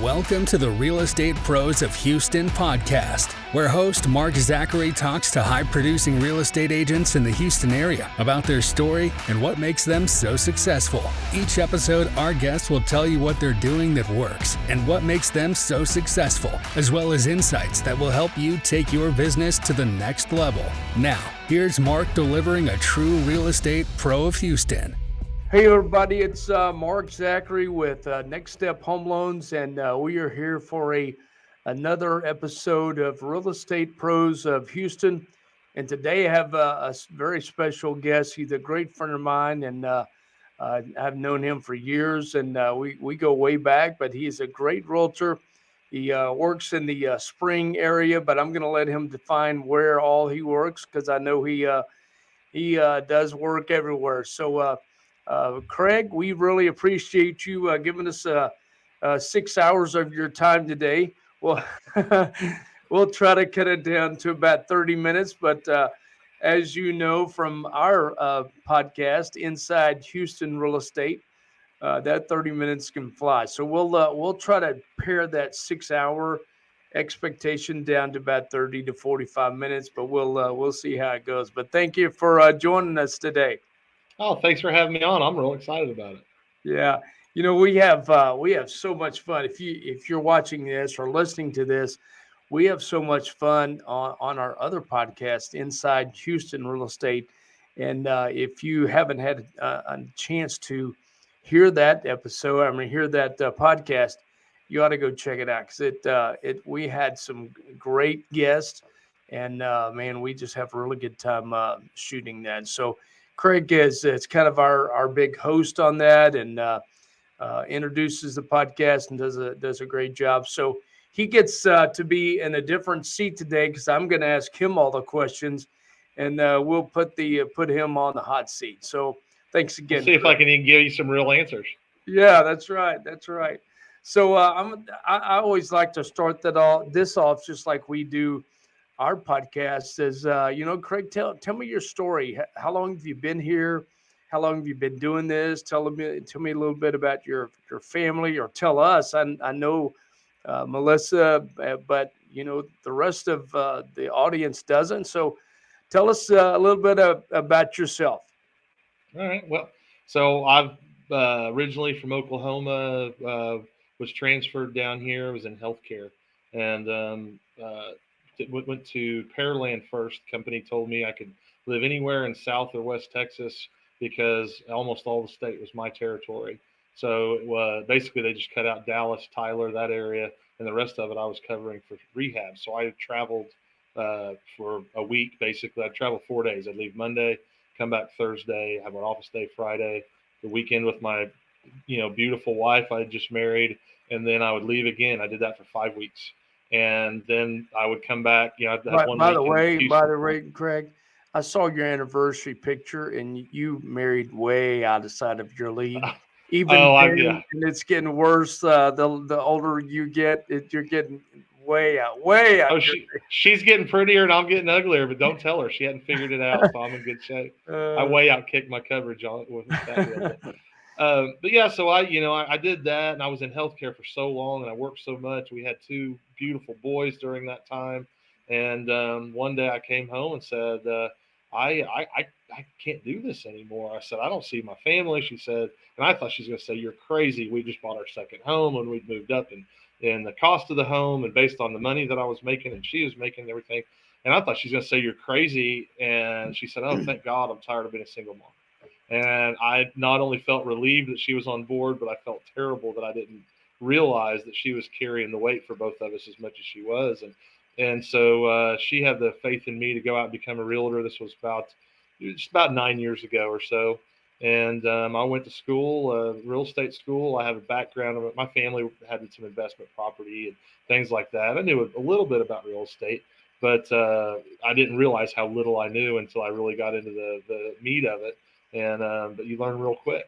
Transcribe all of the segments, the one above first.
Welcome to the Real Estate Pros of Houston podcast, where host Mark Zachary talks to high-producing real estate agents in the Houston area about their story and what makes them so successful. Each episode, our guests will tell you what they're doing that works and what makes them so successful, as well as insights that will help you take your business to the next level. Now, here's Mark delivering a true real estate pro of Houston. Hey everybody, it's Mark Zachary with Next Step Home Loans, and we are here for another episode of Real Estate Pros of Houston. And today I have a very special guest. He's a great friend of mine, and I've known him for years, and we go way back. But he's a great realtor. He works in the Spring area, but I'm going to let him define where all he works because I know he does work everywhere. So. Craig, we really appreciate you giving us 6 hours of your time today. Well, we'll try to cut it down to about 30 minutes, but as you know from our podcast, Inside Houston Real Estate, that 30 minutes can fly. So we'll try to pare that 6 hour expectation down to about 30 to 45 minutes, but we'll see how it goes. But thank you for joining us today. Oh, thanks for having me on. I'm real excited about it. Yeah, we have so much fun. If you're watching this or listening to this, we have so much fun on our other podcast, Inside Houston Real Estate. And if you haven't had a chance to hear that episode, hear that podcast, you ought to go check it out because we had some great guests, and man, we just have a really good time shooting that. So. Craig it's kind of our big host on that, and introduces the podcast and does a great job. So he gets to be in a different seat today because I'm going to ask him all the questions, and we'll put him on the hot seat. So thanks again. Let's see if I can even give you some real answers. Yeah, that's right. So I always like to start this off just like we do our podcast is, Craig, tell me your story. How long have you been here? How long have you been doing this? Tell me a little bit about your family, or tell us. I know Melissa, but the rest of the audience doesn't. So tell us a little bit about yourself. All right. Well, so I've originally from Oklahoma, was transferred down here. I was in healthcare, and went to Pearland first. Company told me I could live anywhere in South or West Texas because almost all the state was my territory. So basically they just cut out Dallas, Tyler, that area, and the rest of it I was covering for rehab. So I traveled for a week. Basically, I'd travel 4 days. I'd leave Monday, come back Thursday, have an office day Friday, the weekend with my beautiful wife I had just married, and then I would leave again. I did that for 5 weeks. And then I would come back. By the way, Craig, I saw your anniversary picture, and you married way outside of your league. And it's getting worse. The older you get, you're getting way out. Oh, she's getting prettier, and I'm getting uglier. But don't tell her, she hadn't figured it out. So I'm in good shape. I way outkicked my coverage on it with that deal. But yeah, so I did that, and I was in healthcare for so long, and I worked so much. We had 2 beautiful boys during that time, and one day I came home and said, I can't do this anymore. I said, I don't see my family. She said, and I thought she was going to say, you're crazy. We just bought our second home, and we'd moved up in the cost of the home, and based on the money that I was making and she was making and everything. And I thought she was going to say, you're crazy. And she said, oh, thank God, I'm tired of being a single mom. And I not only felt relieved that she was on board, but I felt terrible that I didn't realize that she was carrying the weight for both of us as much as she was. And so she had the faith in me to go out and become a realtor. This was about 9 years ago or so. And I went to school, real estate school. I have a background of it. My family had some investment property and things like that. I knew a little bit about real estate, but I didn't realize how little I knew until I really got into the meat of it. And but you learn real quick.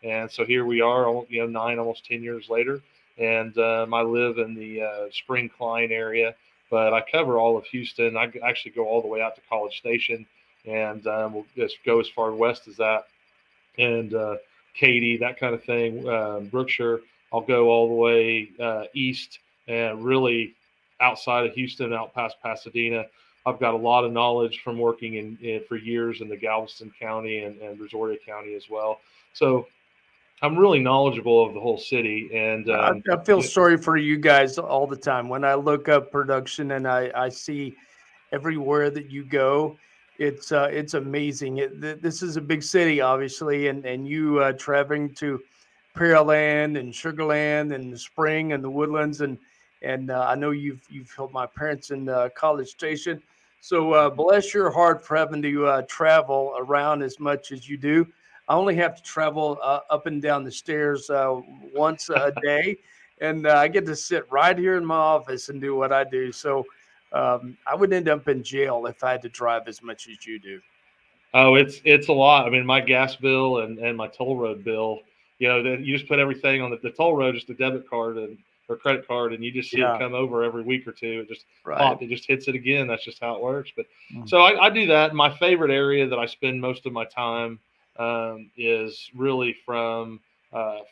And so here we are, almost 10 years later, and I live in the Spring Klein area, but I cover all of Houston. I actually go all the way out to College Station, and we'll just go as far west as that, and Katy, that kind of thing, Brookshire. I'll go all the way east and really outside of Houston, out past Pasadena. I've got a lot of knowledge from working in for years in the Galveston County and Brazoria County as well. So I'm really knowledgeable of the whole city. And I feel sorry for you guys all the time when I look up production and I see everywhere that you go. It's amazing. This is a big city, obviously, and you traveling to Pearland and Sugarland and the Spring and the Woodlands and I know you've helped my parents in College Station. So bless your heart for having to travel around as much as you do. I only have to travel up and down the stairs once a day, and I get to sit right here in my office and do what I do. So I would end up in jail if I had to drive as much as you do. Oh, it's a lot. I mean, my gas bill and my toll road bill. Then you just put everything on the toll road, just a debit card or credit card, and you just see it Yeah, come over every week or two. It just right. pop. It just hits it again. That's just how it works. But Mm. so I do that. My favorite area that I spend most of my time is really from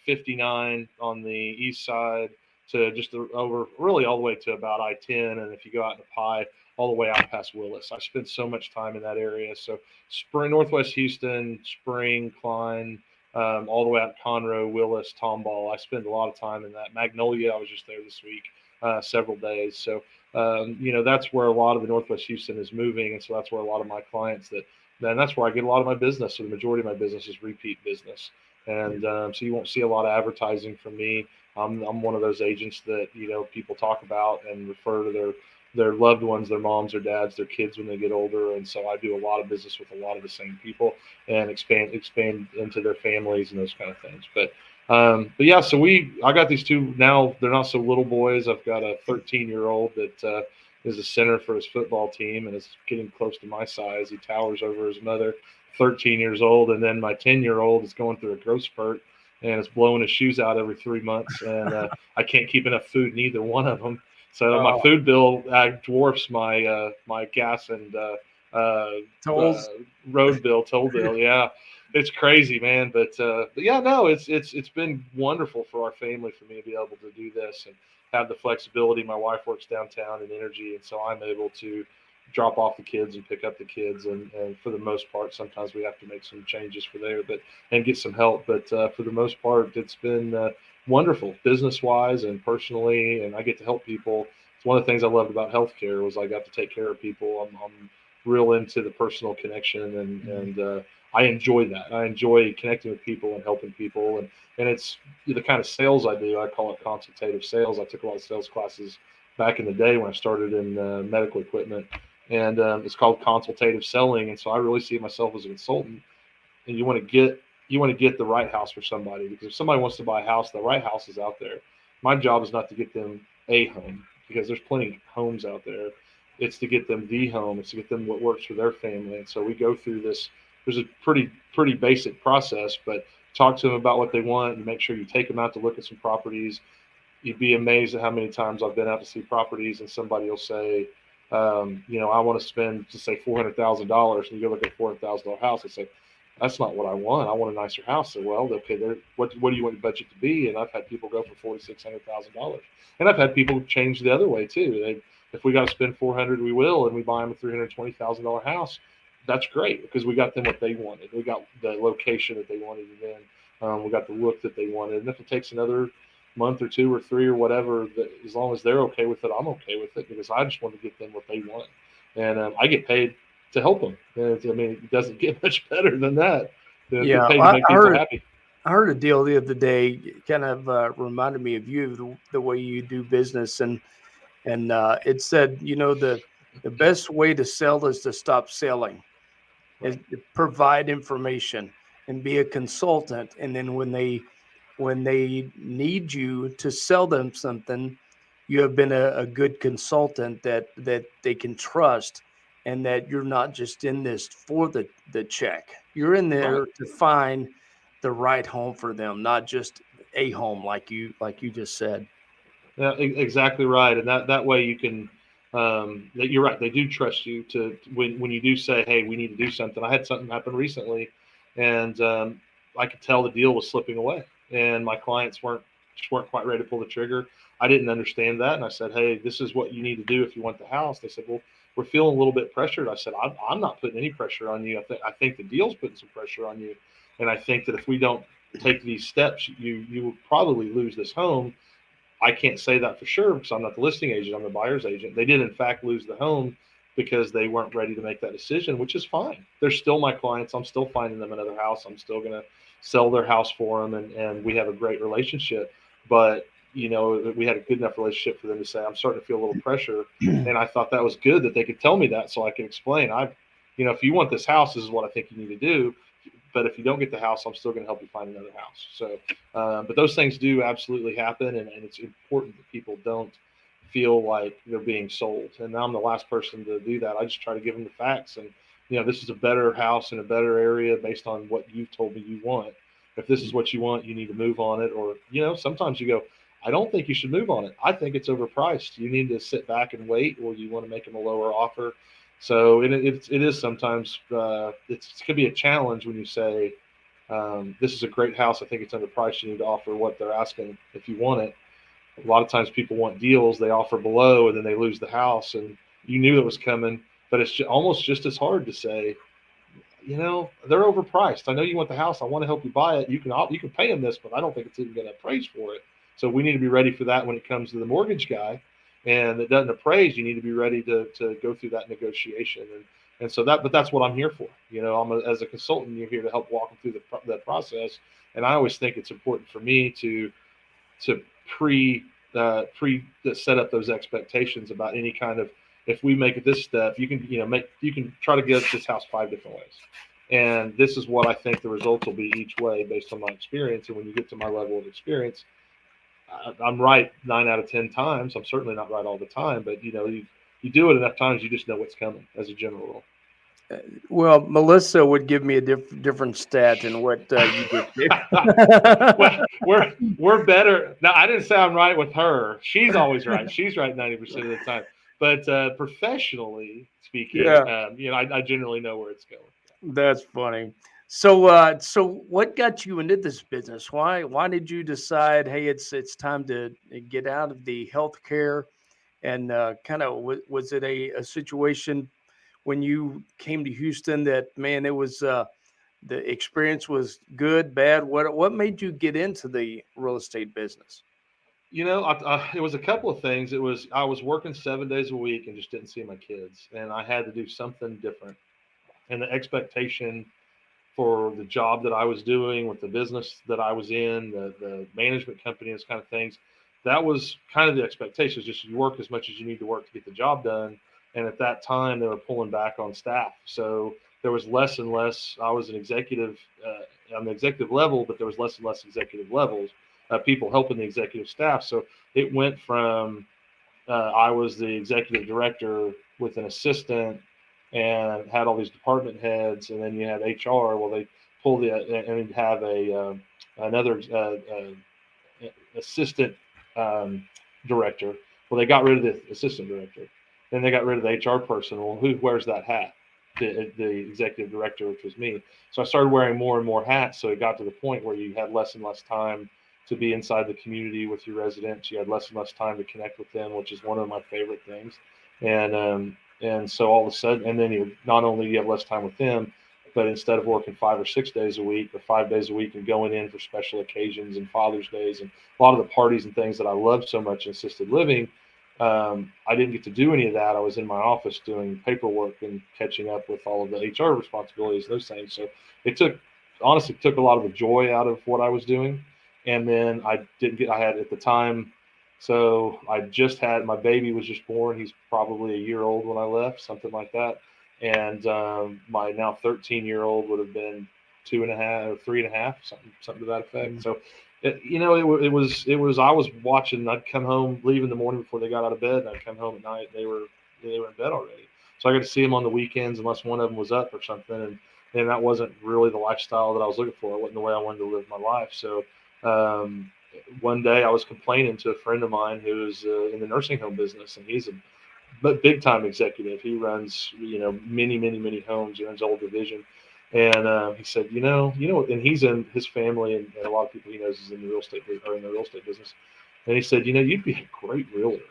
59 on the east side to just over, really all the way to about I-10, and if you go out in the Pie, all the way out past Willis. I spend so much time in that area. So Spring, Northwest Houston, Spring, Klein, all the way out to Conroe, Willis, Tomball. I spend a lot of time in that. Magnolia, I was just there this week, several days. So, that's where a lot of the Northwest Houston is moving. And so that's where a lot of my clients then that's where I get a lot of my business. So the majority of my business is repeat business. And so you won't see a lot of advertising from me. I'm one of those agents that, people talk about and refer to their loved ones, their moms, their dads, their kids when they get older. And so I do a lot of business with a lot of the same people and expand into their families and those kind of things. But yeah, so I got these two now. They're not so little boys. I've got a 13-year-old that is a center for his football team and is getting close to my size. He towers over his mother, 13 years old, and then my 10-year-old is going through a growth spurt and is blowing his shoes out every 3 months, and I can't keep enough food in either one of them. So my Oh, food bill dwarfs my gas and uh, tolls. toll bill. Yeah, it's crazy, man. But yeah, no, it's been wonderful for our family for me to be able to do this and have the flexibility. My wife works downtown in energy, and so I'm able to drop off the kids and pick up the kids. And for the most part, sometimes we have to make some changes for there, and get some help. But for the most part, it's been wonderful business wise and personally, and I get to help people. It's one of the things I loved about healthcare was I got to take care of people. I'm real into the personal connection, and I enjoy that. I enjoy connecting with people and helping people, and it's the kind of sales I do. I call it consultative sales. I took a lot of sales classes back in the day when I started in medical equipment, and it's called consultative selling. And so I really see myself as a consultant. And you want to get the right house for somebody, because if somebody wants to buy a house, the right house is out there. My job is not to get them a home, because there's plenty of homes out there. It's to get them the home. It's to get them what works for their family. And so we go through this. There's a pretty basic process, but talk to them about what they want and make sure you take them out to look at some properties. You'd be amazed at how many times I've been out to see properties and somebody will say, I want to spend, just say $400,000, and you go look at a $400,000 house and say, that's not what I want. I want a nicer house. So, well, okay, what do you want your budget to be? And I've had people go for $4,600,000, and I've had people change the other way too. If we got to spend 400, we will, and we buy them a $320,000 house. That's great, because we got them what they wanted. We got the location that they wanted, and then we got the look that they wanted. And if it takes another month or two or three or whatever, as long as they're okay with it, I'm okay with it, because I just want to get them what they want, and I get paid to help them. And I mean, it doesn't get much better than that. Get Yeah, paid to I make people happy. heard a deal the other day. Kind of reminded me of you, the way you do business, and it said, the best way to sell is to stop selling, is Right. to provide information and be a consultant. And then when they need you to sell them something, you have been a good consultant that they can trust, and that you're not just in this for the check. You're in Right. there to find the right home for them, not just a home like you just said. Yeah, exactly right. And that way you can, that you're right. They do trust you to, when you do say, hey, we need to do something. I had something happen recently, and I could tell the deal was slipping away, and my clients weren't just weren't quite ready to pull the trigger. I didn't understand that. And I said, hey, this is what you need to do if you want the house. They said, well, we're feeling a little bit pressured. I said, I'm not putting any pressure on you. I think the deal's putting some pressure on you. And I think that if we don't take these steps, you will probably lose this home. I can't say that for sure because I'm not the listing agent. I'm the buyer's agent. They did, in fact, lose the home because they weren't ready to make that decision, which is fine. They're still my clients. I'm still finding them another house. I'm still going to sell their house for them, and we have a great relationship. But, you know, we had a good enough relationship for them to say, I'm starting to feel a little pressure. And I thought that was good that they could tell me that so I could explain. If you want this house, this is what I think you need to do. But if you don't get the house, I'm still going to help you find another house. So, but those things do absolutely happen, and it's important that people don't feel like they're being sold. And I'm the last person to do that. I just try to give them the facts. And, this is a better house in a better area based on what you've told me you want. If this is what you want, you need to move on it. Or, sometimes you go, I don't think you should move on it. I think it's overpriced. You need to sit back and wait, or you want to make them a lower offer. So it is sometimes it could be a challenge when you say, this is a great house. I think it's underpriced. You need to offer what they're asking if you want it. A lot of times people want deals. They offer below and then they lose the house, and you knew it was coming. But it's almost just as hard to say, they're overpriced. I know you want the house. I want to help you buy it. You can pay them this, but I don't think it's even going to appraise for it. So we need to be ready for that when it comes to the mortgage guy. And it doesn't appraise, you need to be ready to go through that negotiation. And so but that's what I'm here for. As a consultant, you're here to help walk them through that process. And I always think it's important for me to pre set up those expectations about any kind of, if we make it this step, you can try to get this house 5 different ways. And this is what I think the results will be each way based on my experience. And when you get to my level of experience, I'm right 9 out of 10 times. I'm certainly not right all the time, but you do it enough times, you just know what's coming as a general rule. Well, Melissa would give me a different stat than what you just did. Well, we're better. No, I didn't say I'm right with her. She's always right. She's right 90% of the time. But professionally speaking, I generally know where it's going. That's funny. So what got you into this business? Why did you decide, hey, it's time to get out of the healthcare? And kind of was it a situation when you came to Houston that, man, it was the experience was good, bad? What made you get into the real estate business? It was a couple of things. I was working 7 days a week and just didn't see my kids, and I had to do something different. And the expectation for the job that I was doing with the business that I was in, the management company, those kind of things, that was kind of the expectation. Just you work as much as you need to work to get the job done. And at that time, they were pulling back on staff. So there was less and less. I was an executive on the executive level, but there was less and less executive levels, people helping the executive staff. So it went from I was the executive director with an assistant and had all these department heads, and then you had HR. Well, they pulled and have another assistant director. Well, they got rid of the assistant director. Then they got rid of the HR person. Well, who wears that hat? The executive director, which was me. So I started wearing more and more hats. So it got to the point where you had less and less time to be inside the community with your residents. You had less and less time to connect with them, which is one of my favorite things. And so all of a sudden, and then not only you have less time with them, but instead of working 5 or 6 days a week or 5 days a week and going in for special occasions and Father's Days and a lot of the parties and things that I love so much in assisted living, I didn't get to do any of that. I was in my office doing paperwork and catching up with all of the HR responsibilities, those things. So it took a lot of the joy out of what I was doing. And then I had at the time, so I just had, my baby was just born. He's probably a year old when I left, something like that. And my now 13-year-old would have been 2.5 or 3.5, something to that effect. Mm-hmm. So, it was, I was watching, I'd come home, leave in the morning before they got out of bed, and I'd come home at night, they were in bed already. So I got to see them on the weekends unless one of them was up or something. And that wasn't really the lifestyle that I was looking for. It wasn't the way I wanted to live my life. So one day I was complaining to a friend of mine who's in the nursing home business, and he's a big time executive. He runs, many, many, many homes. He runs a whole division. And he said, and he's in his family, and a lot of people he knows is in the real estate business. And he said, you'd be a great realtor.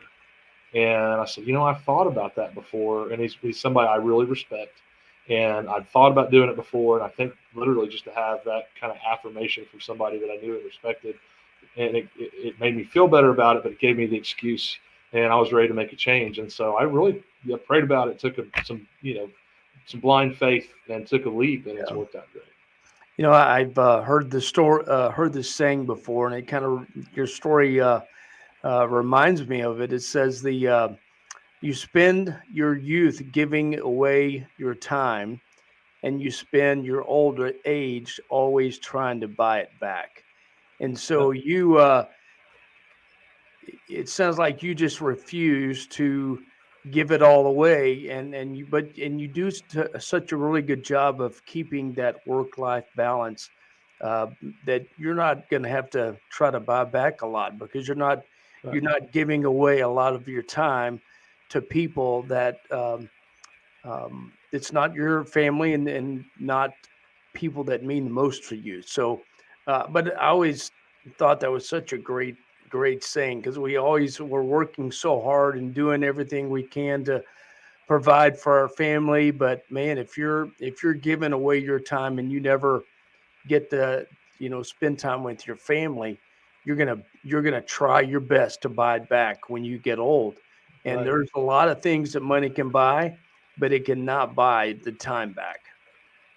And I said, I've thought about that before. And he's somebody I really respect. And I'd thought about doing it before. And I think literally just to have that kind of affirmation from somebody that I knew and respected, and it made me feel better about it, but it gave me the excuse, and I was ready to make a change. And so I really prayed about it, took some blind faith, and took a leap, and it's worked out great. I've heard the story, heard this saying before, and it kind of your story reminds me of it. It says you spend your youth giving away your time, and you spend your older age always trying to buy it back. And so it sounds like you just refuse to give it all away, and you do such a really good job of keeping that work-life balance, uh, that you're not going to have to try to buy back a lot, because you're not giving away a lot of your time to people that it's not your family, and not people that mean the most to you. So, but I always thought that was such a great saying, because we always were working so hard and doing everything we can to provide for our family. But man, if you're giving away your time and you never get to spend time with your family, you're gonna try your best to buy it back when you get old. And Right. there's a lot of things that money can buy, but it cannot buy the time back.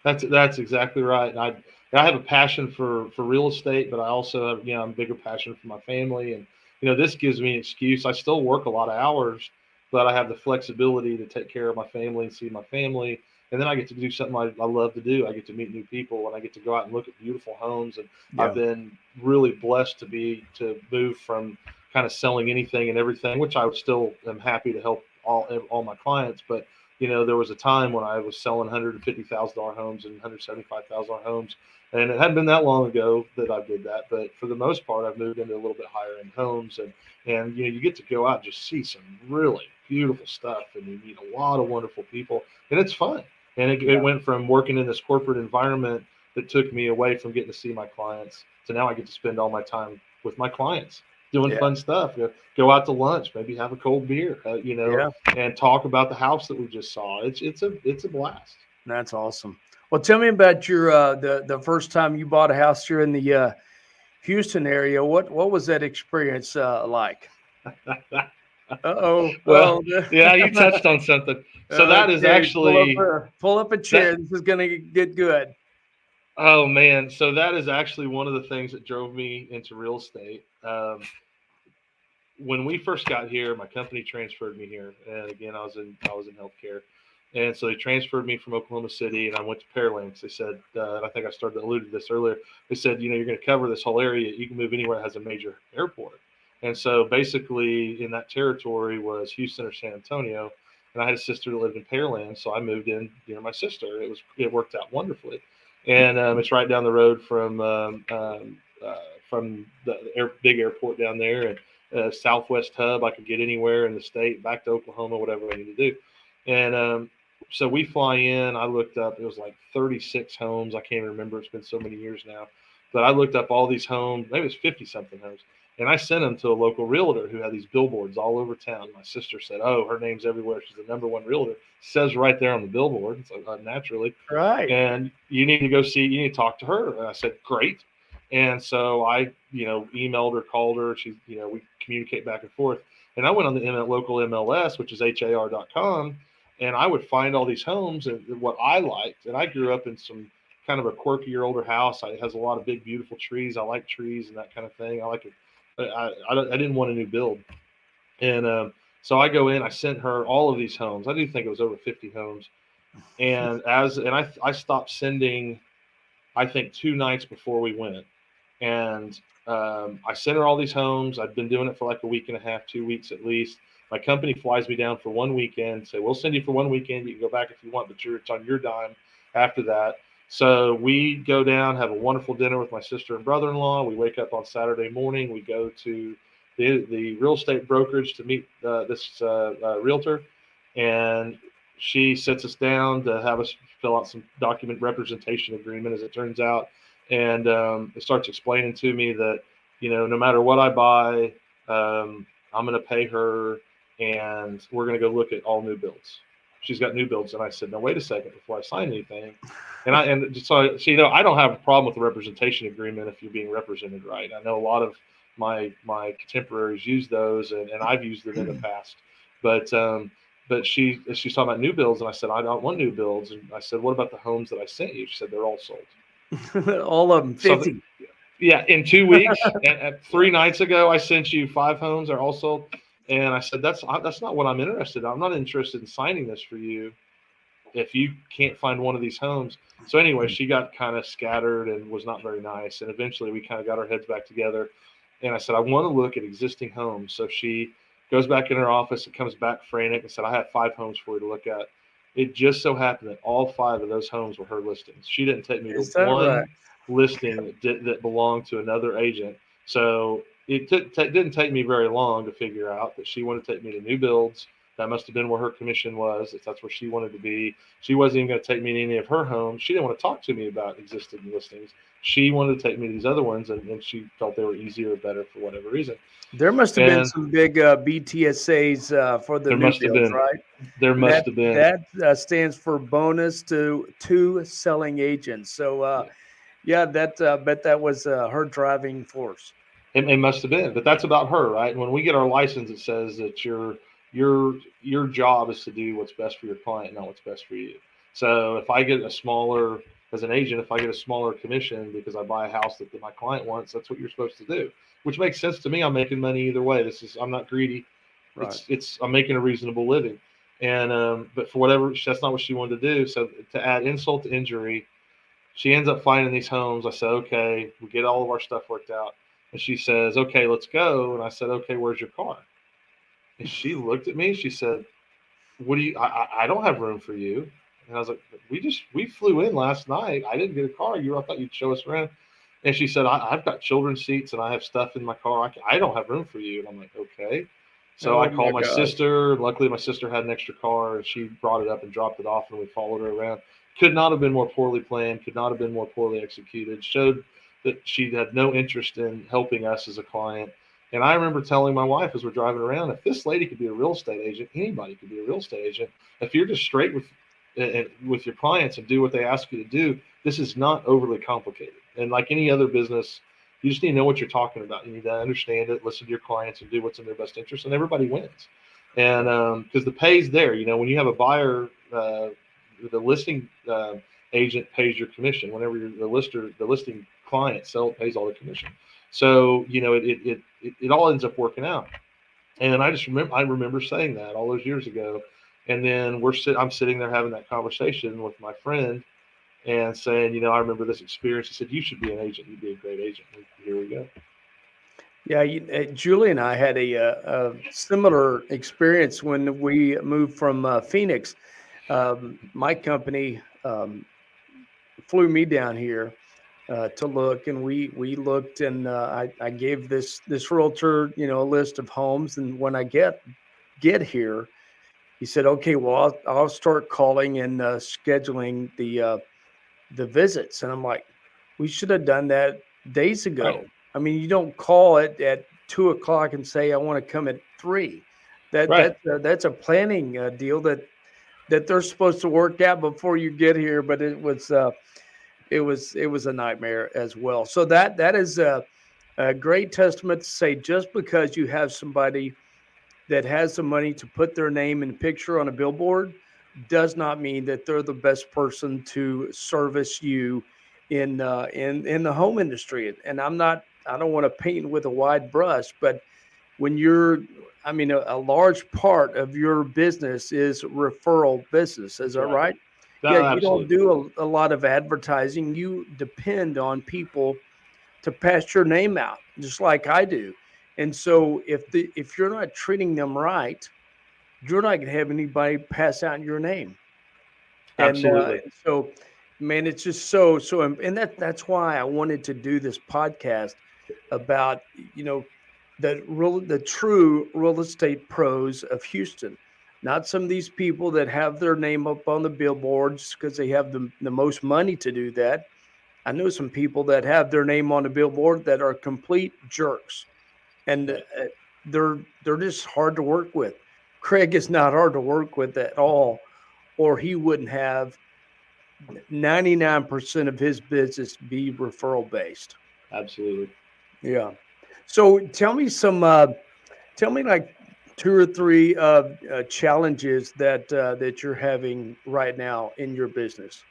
That's exactly right. And I have a passion for real estate, but I also have, I'm a bigger passion for my family. And this gives me an excuse. I still work a lot of hours, but I have the flexibility to take care of my family and see my family. And then I get to do something I love to do. I get to meet new people, and I get to go out and look at beautiful homes. And I've Yeah. been really blessed to move from kind of selling anything and everything, which I still am happy to help all my clients. But there was a time when I was selling $150,000 homes and $175,000 homes, and it hadn't been that long ago that I did that. But for the most part, I've moved into a little bit higher end homes, and you get to go out and just see some really beautiful stuff, and you meet a lot of wonderful people, and it's fun. And it Yeah. went from working in this corporate environment that took me away from getting to see my clients to now I get to spend all my time with my clients doing Yeah. fun stuff. Go out to lunch, maybe have a cold beer, Yeah. and talk about the house that we just saw. It's a blast. That's awesome. Well, tell me about your the first time you bought a house here in the Houston area. What was that experience like? Uh-oh. Well, Oh. yeah, you touched on something. So that is Okay. actually Pull up a that. chair. This is gonna get good. Oh man, so that is actually one of the things that drove me into real estate. When we first got here, my company transferred me here, and again, I was in healthcare, and so they transferred me from Oklahoma City, and I went to Pearland. They said, and I think I started to allude to this earlier. They said, you're going to cover this whole area. You can move anywhere that has a major airport. And so basically, in that territory was Houston or San Antonio, and I had a sister that lived in Pearland, so I moved in near my sister. It worked out wonderfully, and it's right down the road from the big airport down there, and Southwest hub. I could get anywhere in the state, back to Oklahoma, whatever I need to do. And so we fly in. I looked up, it was like 36 homes. I can't remember. It's been so many years now. But I looked up all these homes, maybe it was 50 something homes. And I sent them to a local realtor who had these billboards all over town. My sister said, "Oh, her name's everywhere. She's the number one realtor." It says right there on the billboard. So naturally, Right. and you need to go see, you need to talk to her. And I said, "Great." And so I, emailed her, called her. She, we communicate back and forth. And I went on the local MLS, which is har.com, and I would find all these homes and what I liked. And I grew up in some kind of a quirkier older house. It has a lot of big, beautiful trees. I like trees and that kind of thing. I like it. I didn't want a new build. And so I go in, I sent her all of these homes. I do think it was over 50 homes. And I stopped sending, I think, 2 nights before we went. And I sent her all these homes. I've been doing it for like a week and a half, 2 weeks at least. My company flies me down for one weekend. Say, we'll send you for one weekend. You can go back if you want, but it's on your dime after that. So we go down, have a wonderful dinner with my sister and brother-in-law. We wake up on Saturday morning. We go to the real estate brokerage to meet this realtor. And she sits us down to have us fill out some document representation agreement, as it turns out, and it starts explaining to me that, no matter what I buy, I'm going to pay her, and we're going to go look at all new builds. She's got new builds, and I said, no, wait a second before I sign anything. And so I don't have a problem with the representation agreement if you're being represented right. I know a lot of my contemporaries use those, and I've used them in the past, but she's talking about new builds, and I said, I don't want new builds. And I said, what about the homes that I sent you? She said, they're all sold. All of them, 50. Yeah, in 2 weeks, and 3 nights ago, I sent you 5 homes. They're all sold. And I said, that's not what I'm interested in. I'm not interested in signing this for you if you can't find one of these homes. So anyway, she got kind of scattered and was not very nice. And eventually we kind of got our heads back together. And I said, I want to look at existing homes. So she goes back in her office and comes back frantic and said, I have 5 homes for you to look at. It just so happened that all 5 of those homes were her listings. She didn't take me to one listing that belonged to another agent. So it didn't take me very long to figure out that she wanted to take me to new builds. That must have been where her commission was, if that's where she wanted to be. She wasn't even going to take me to any of her homes. She didn't want to talk to me about existing listings. She wanted to take me to these other ones, and she felt they were easier or better for whatever reason. There must have been some big BTSAs for the new builds, right? There must have been. That stands for bonus to selling agents. So, yeah, bet that was her driving force. It must have been, but that's about her, right? When we get our license, it says that your job is to do what's best for your client, not what's best for you. So if I get as an agent, if I get a smaller commission because I buy a house that my client wants, that's what you're supposed to do, which makes sense to me. I'm making money either way. I'm not greedy. Right. I'm making a reasonable living. And, but for whatever, that's not what she wanted to do. So to add insult to injury, she ends up finding these homes. I said, okay, we get all of our stuff worked out. And she says, okay, let's go. And I said, okay, where's your car? And she looked at me. She said, what do you, I don't have room for you. And I was like, we flew in last night. I didn't get a car. I thought you'd show us around. And she said, I've got children's seats and I have stuff in my car. I don't have room for you. And I'm like, okay. So I called my sister. Luckily, my sister had an extra car, and she brought it up and dropped it off, and we followed her around. Could not have been more poorly planned. Could not have been more poorly executed. Showed that she had no interest in helping us as a client. And I remember telling my wife as we're driving around, if this lady could be a real estate agent, anybody could be a real estate agent. If you're just straight with your clients and do what they ask you to do, this is not overly complicated. And like any other business, you just need to know what you're talking about. You need to understand it, listen to your clients, and do what's in their best interest, and everybody wins. And because the pay's there, when you have a buyer, the listing agent pays your commission. Whenever the listing client pays all the commission. So it all ends up working out. And I remember saying that all those years ago. And then I'm sitting there having that conversation with my friend and saying, I remember this experience. He said, you should be an agent. You'd be a great agent. And here we go. Yeah, Julie and I had a similar experience when we moved from Phoenix. My company flew me down here to look, and we looked, and I gave this realtor, a list of homes. And when I get here, he said, okay, well, I'll start calling and scheduling the visits. And I'm like, we should have done that days ago. Right. I mean, you don't call it at 2:00 and say, I want to come at 3. That's a planning deal that they're supposed to work out before you get here. But it was a nightmare as well. So that is a great testament to say, just because you have somebody that has the money to put their name and picture on a billboard does not mean that they're the best person to service you in the home industry. And I don't want to paint with a wide brush, but when a large part of your business is referral business. Is that right? Yeah, you don't do a lot of advertising. You depend on people to pass your name out, just like I do. And so if you're not treating them right, you're not going to have anybody pass out your name. Absolutely. And so, man, it's just so, and that's why I wanted to do this podcast about, the true real estate pros of Houston. not some of these people that have their name up on the billboards because they have the most money to do that. I know some people that have their name on the billboard that are complete jerks, and they're just hard to work with. Craig is not hard to work with at all, or he wouldn't have 99% of his business be referral based. Absolutely. Yeah. So tell me like two or three challenges that you're having right now in your business.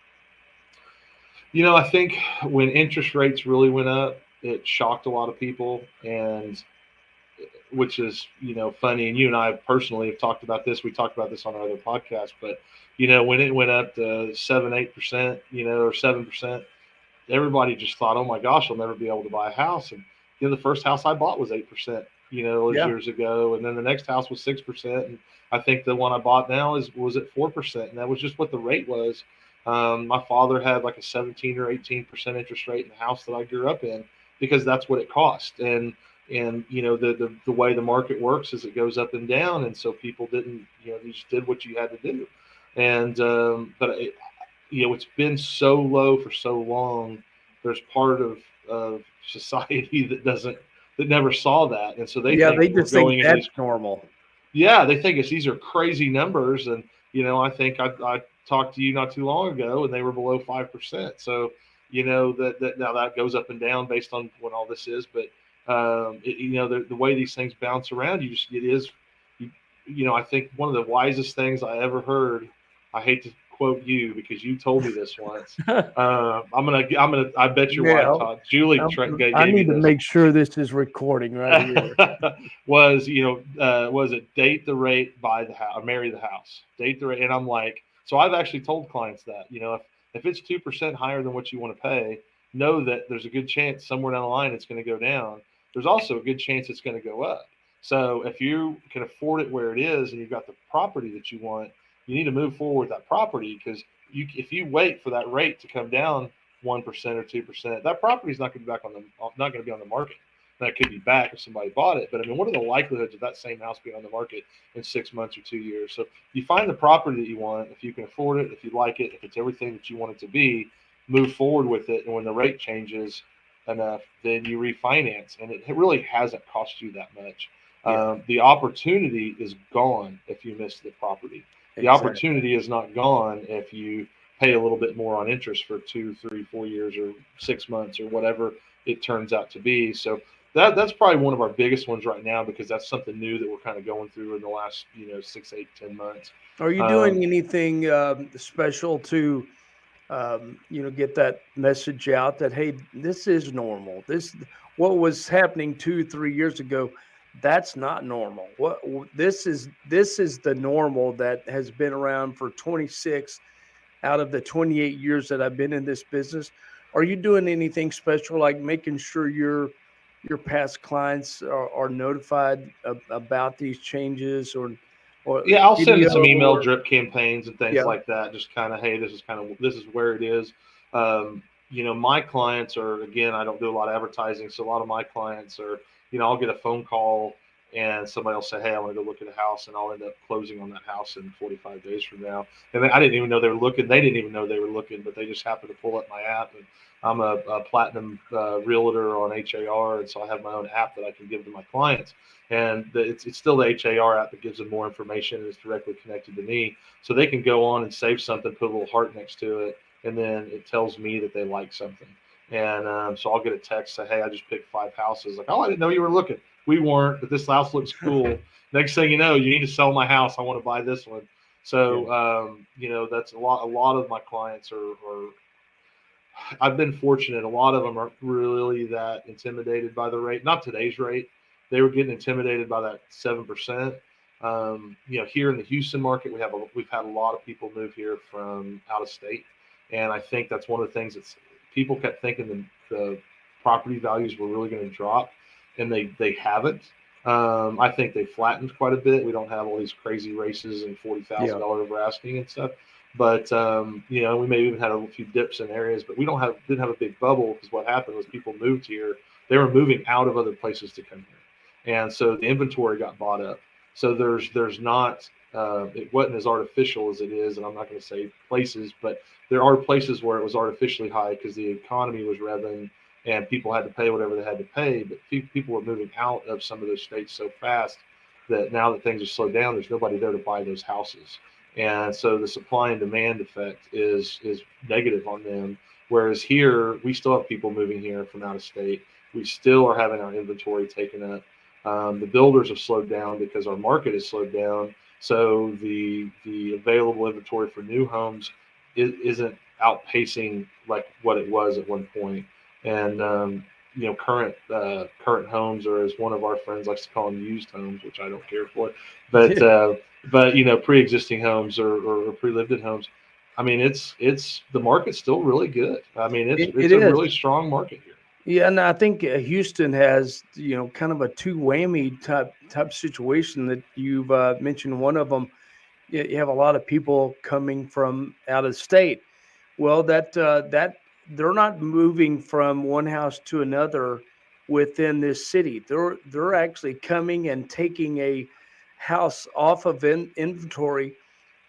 I think when interest rates really went up, it shocked a lot of people, and which is funny. And you and I personally have talked about this. We talked about this on our other podcast, but when it went up to 7-8%, or 7%, everybody just thought, oh my gosh, I'll never be able to buy a house. And the first house I bought was 8%, those Yeah. years ago, and then the next house was 6%, and I think the one I bought now was at 4%, and that was just what the rate was. My father had like a 17 or 18% interest rate in the house that I grew up in because that's what it cost. And the way the market works is it goes up and down, and so people didn't, they just did what you had to do. And but it's been so low for so long. There's part of society that never saw that, and so they Yeah, think they that we're just think going into that's these. normal. Yeah, they think these are crazy numbers, and I think I talked to you not too long ago, and they were below 5%. So that now that goes up and down based on what all this is, but the way these things bounce around, it is, I think one of the wisest things I ever heard. I hate to quote you because you told me this once. I bet your wife Yeah, taught Julie I gave need you to this. make sure this is recording right here. Was it date the rate, buy the house, or marry the house, date the rate? And I'm like, so I've actually told clients that, if it's 2% higher than what you want to pay, know that there's a good chance somewhere down the line it's going to go down. There's also a good chance it's going to go up. So if you can afford it where it is and you've got the property that you want, you need to move forward with that property, because if you wait for that rate to come down 1% or 2%, that property is not going to be not going to be on the market. That could be back if somebody bought it. But I mean, what are the likelihoods of that same house being on the market in 6 months or 2 years? So you find the property that you want. If you can afford it, if you like it, if it's everything that you want it to be, move forward with it. And when the rate changes enough, then you refinance. And it really hasn't cost you that much. Yeah. The opportunity is gone if you miss the property. The Exactly. opportunity is not gone if you pay a little bit more on interest for 2, 3, 4 years or 6 months or whatever it turns out to be. So that's probably one of our biggest ones right now, because that's something new that we're kind of going through in the last 6, 8, 10 months. Are you doing anything special to get that message out that, hey, this is normal? What was happening 2, 3 years ago, that's not normal. This is the normal that has been around for 26 out of the 28 years that I've been in this business. Are you doing anything special, like making sure your past clients are notified about these changes, or Yeah, I'll send it video, some email or drip campaigns and things yeah, like that. Just kind of, hey, this is where it is. My clients are, again, I don't do a lot of advertising, so a lot of my clients are, I'll get a phone call and somebody will say, hey, I want to go look at a house, and I'll end up closing on that house in 45 days from now. And I didn't even know they were looking. They didn't even know they were looking, but they just happened to pull up my app. And I'm a platinum realtor on HAR, and so I have my own app that I can give to my clients. And it's still the HAR app that gives them more information, and it's directly connected to me. So they can go on and save something, put a little heart next to it, and then it tells me that they like something. And so I'll get a text, say, hey, I just picked 5 houses. Like, oh, I didn't know you were looking. We weren't, but this house looks cool. Next thing you know, you need to sell my house. I want to buy this one. So, that's a lot of my clients are I've been fortunate. A lot of them aren't really that intimidated by the rate. Not today's rate. They were getting intimidated by that 7%. Here in the Houston market, we've had a lot of people move here from out of state, and I think that's one of the things that's people kept thinking the property values were really going to drop, and they haven't. I think they flattened quite a bit. We don't have all these crazy races and $40,000 over asking and stuff. But we may even had a few dips in areas, but we didn't have a big bubble, because what happened was people moved here. They were moving out of other places to come here, and so the inventory got bought up. So there's not it wasn't as artificial as it is, and I'm not going to say places, but there are places where it was artificially high because the economy was revving and people had to pay whatever they had to pay. But people were moving out of some of those states so fast that now that things are slowed down, there's nobody there to buy those houses, and so the supply and demand effect is negative on them. Whereas here, we still have people moving here from out of state. We still are having our inventory taken up. The builders have slowed down because our market has slowed down. So the available inventory for new homes isn't outpacing like what it was at one point. And current homes, or as one of our friends likes to call them, used homes, which I don't care for. But pre-existing homes or pre-lived in homes. I mean, it's the market's still really good. I mean, it's It a is. really strong market here. Yeah, and I think Houston has, kind of a two whammy type situation that you've mentioned. One of them, you have a lot of people coming from out of state. Well, that they're not moving from one house to another within this city. They're actually coming and taking a house off of inventory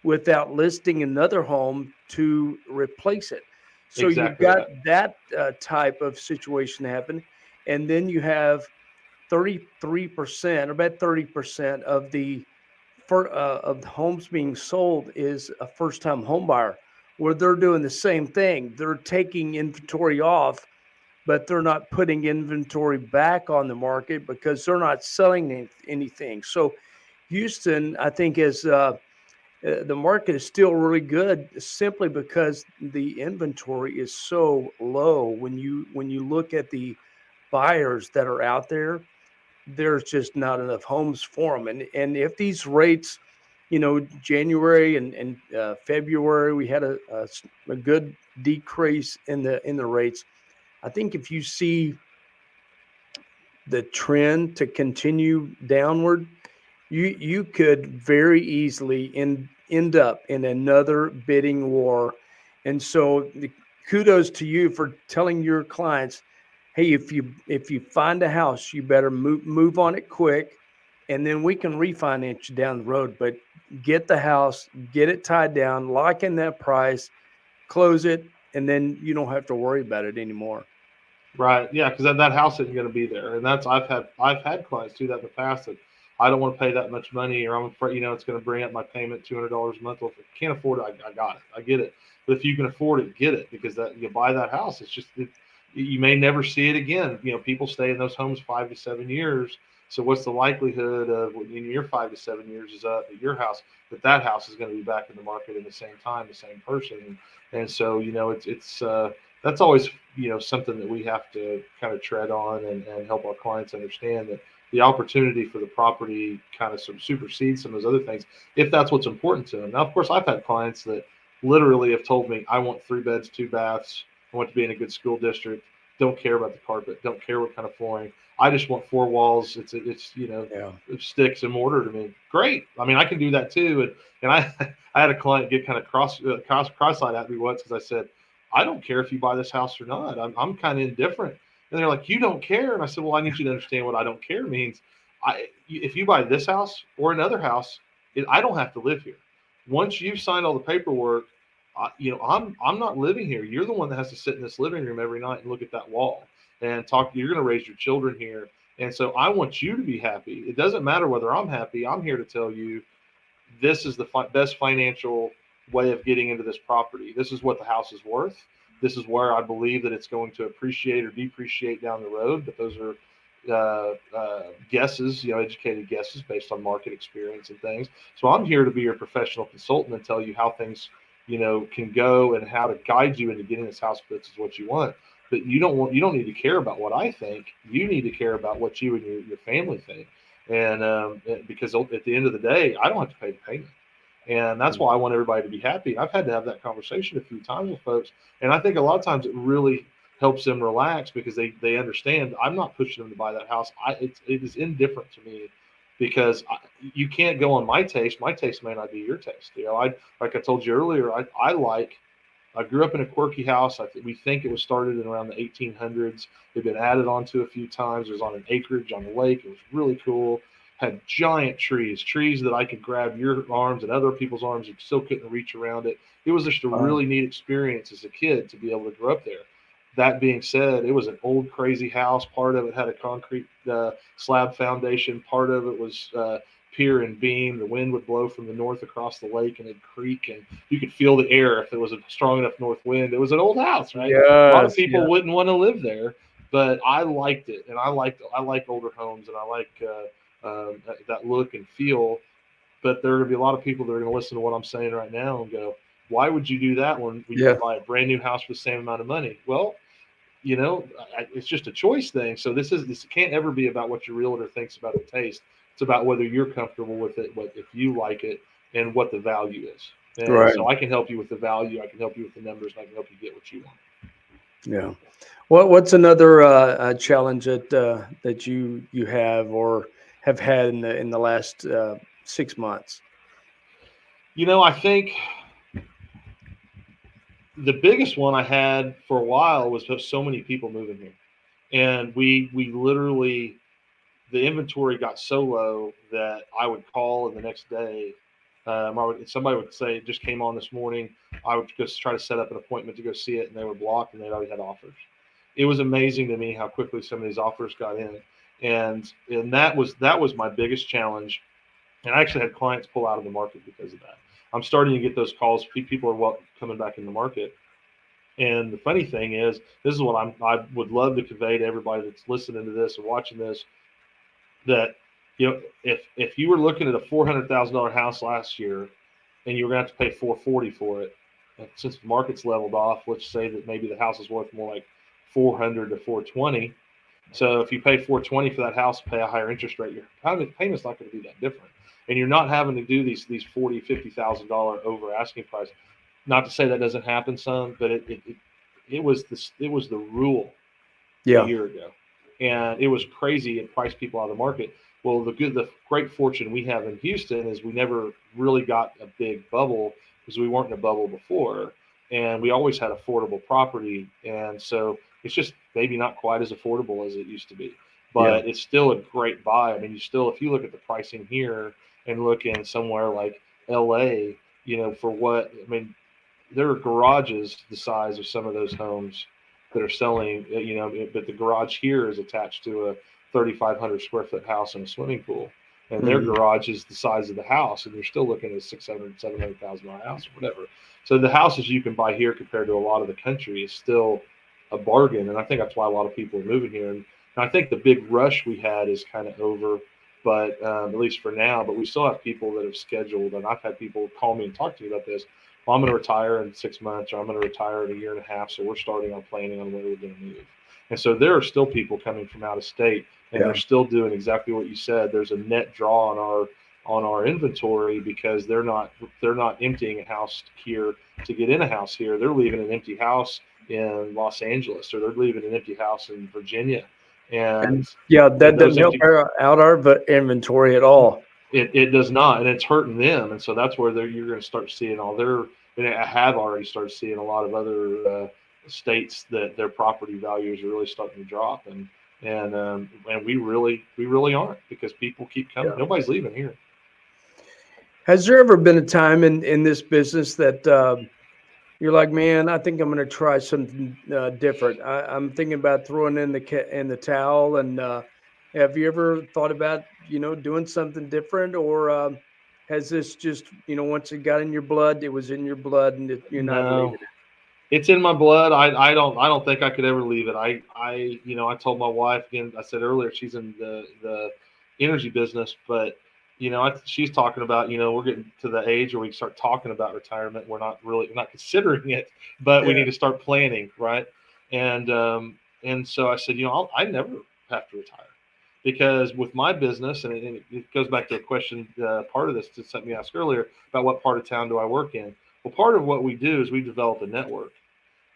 without listing another home to replace it. So you've Exactly got that. that type of situation happen, and then you have 33%, or about 30% of the homes being sold is a first-time home buyer, where they're doing the same thing. They're taking inventory off, but they're not putting inventory back on the market because they're not selling anything. So Houston, I think, is the market is still really good simply because the inventory is so low. When you look at the buyers that are out there, there's just not enough homes for them. And if these rates, January and February, we had a good decrease in the rates. I think if you see the trend to continue downward, you could very easily end up in another bidding war. And so kudos to you for telling your clients, hey, if you find a house, you better move on it quick, and then we can refinance you down the road. But get the house, get it tied down, lock in that price, close it, and then you don't have to worry about it anymore. Right. Yeah, because that house isn't going to be there, and that's I've had clients do that in the past. That I don't want to pay that much money, or I'm afraid it's going to bring up my payment $200 a month. Well, if I can't afford it, I got it. I get it. But if you can afford it, get it, because that you buy that house. It's just you may never see it again. People stay in those homes 5 to 7 years. So what's the likelihood of when your 5 to 7 years is up at your house that house is going to be back in the market in the same time, the same person, and so it's that's always something that we have to kind of tread on and help our clients understand that the opportunity for the property kind of supersedes some of those other things if that's what's important to them. Now, of course, I've had clients that literally have told me, I want 3 beds, 2 baths, I want to be in a good school district, don't care about the carpet, don't care what kind of flooring, I just want 4 walls. It's Yeah. sticks and mortar to me. Great. I mean, I can do that too. And I had a client get kind of cross-eyed at me once because I said, I don't care if you buy this house or not. I'm kind of indifferent. And they're like, you don't care? And I said, well, I need you to understand what I don't care means. If you buy this house or another house, I don't have to live here. Once you've signed all the paperwork, I'm not living here. You're the one that has to sit in this living room every night and look at that wall and talk. You're going to raise your children here. And so I want you to be happy. It doesn't matter whether I'm happy. I'm here to tell you this is the best financial way of getting into this property. This is what the house is worth. This is where I believe that it's going to appreciate or depreciate down the road. But those are guesses, educated guesses based on market experience and things. So I'm here to be your professional consultant and tell you how things, can go and how to guide you into getting this house if this is what you want. But you don't need to care about what I think. You need to care about what you and your family think. And because at the end of the day, I don't have to pay the payment. And that's why I want everybody to be happy. I've had to have that conversation a few times with folks. And I think a lot of times it really helps them relax because they understand I'm not pushing them to buy that house. It is indifferent to me because you can't go on my taste. My taste may not be your taste. Like I told you earlier, I grew up in a quirky house. We think it was started in around the 1800s. It's been added onto a few times. It was on an acreage on the lake. It was really cool. had giant trees that I could grab your arms and other people's arms and still couldn't reach around it. It was just a really neat experience as a kid to be able to grow up there. That being said, it was an old crazy house. Part of it had a concrete slab foundation. Part of it was pier and beam. The wind would blow from the north across the lake and it'd creak, and you could feel the air if there was a strong enough north wind. It was an old house, right? Yes, a lot of people wouldn't want to live there, but I liked it, and I like older homes, and I like that look and feel. But there are going to be a lot of people that are going to listen to what I'm saying right now and go, "Why would you do that when you can buy a brand new house for the same amount of money?" Well, it's just a choice thing. So this can't ever be about what your realtor thinks about the taste. It's about whether you're comfortable with it, what if you like it, and what the value is. And so I can help you with the value. I can help you with the numbers, and I can help you get what you want. Yeah. What's another challenge that you have or have had in the last 6 months? I think the biggest one I had for a while was just so many people moving here, and we literally, the inventory got so low that I would call, and the next day, somebody would say it just came on this morning. I would just try to set up an appointment to go see it, and they were blocked, and they'd already had offers. It was amazing to me how quickly some of these offers got in, and that was my biggest challenge. And I actually had clients pull out of the market because of that. I'm starting to get those calls. People are coming back in the market. And the funny thing is, this is what I would love to convey to everybody that's listening to this or watching this, that if you were looking at a $400,000 house last year and you were going to have to pay $440 for it, and since the market's leveled off, let's say that maybe the house is worth more like $400 to $420. So if you pay $420 for that house, pay a higher interest rate, your payment's not going to be that different, and you're not having to do these $40,000, $50,000 over asking price. Not to say that doesn't happen some, but it was the rule a year ago, and it was crazy. It priced people out of the market. Well, the great fortune we have in Houston is we never really got a big bubble because we weren't in a bubble before, and we always had affordable property, and so it's just maybe not quite as affordable as it used to be, but it's still a great buy. I mean, if you look at the pricing here and look in somewhere like LA, for what, I mean, there are garages the size of some of those homes that are selling, but the garage here is attached to a 3,500 square foot house and a swimming pool, and their garage is the size of the house, and you're still looking at a $600,000, $700,000 house or whatever. So the houses you can buy here compared to a lot of the country is still a bargain, and I think that's why a lot of people are moving here. And I think the big rush we had is kind of over, but at least for now. But we still have people that have scheduled, and I've had people call me and talk to me about this. Well, I'm going to retire in 6 months, or I'm going to retire in a year and a half. So we're starting on planning on where we're going to move. And so there are still people coming from out of state, and they're still doing exactly what you said. There's a net draw on our inventory because they're not emptying a house here to get in a house here. They're leaving an empty house in Los Angeles, or they're leaving an empty house in Virginia. And that doesn't help out our inventory at all. It does not, and it's hurting them. And so that's where you're going to start seeing and I have already started seeing a lot of other states that their property values are really starting to drop, and we really aren't, because people keep coming. Nobody's leaving here. Has there ever been a time in this business that you're like, man, I think I'm going to try something different? I'm thinking about throwing in the towel. And have you ever thought about doing something different, or has this just once it got in your blood, it was in your blood, and you're not leaving it? It's in my blood. I don't think I could ever leave it. I told my wife, again, I said earlier, she's in the energy business, but she's talking about, we're getting to the age where we start talking about retirement. We're not considering it, but we need to start planning, right? And so I said, I never have to retire, because with my business, and it goes back to a question, part of this to something you asked earlier about what part of town do I work in. Well, part of what we do is we develop a network.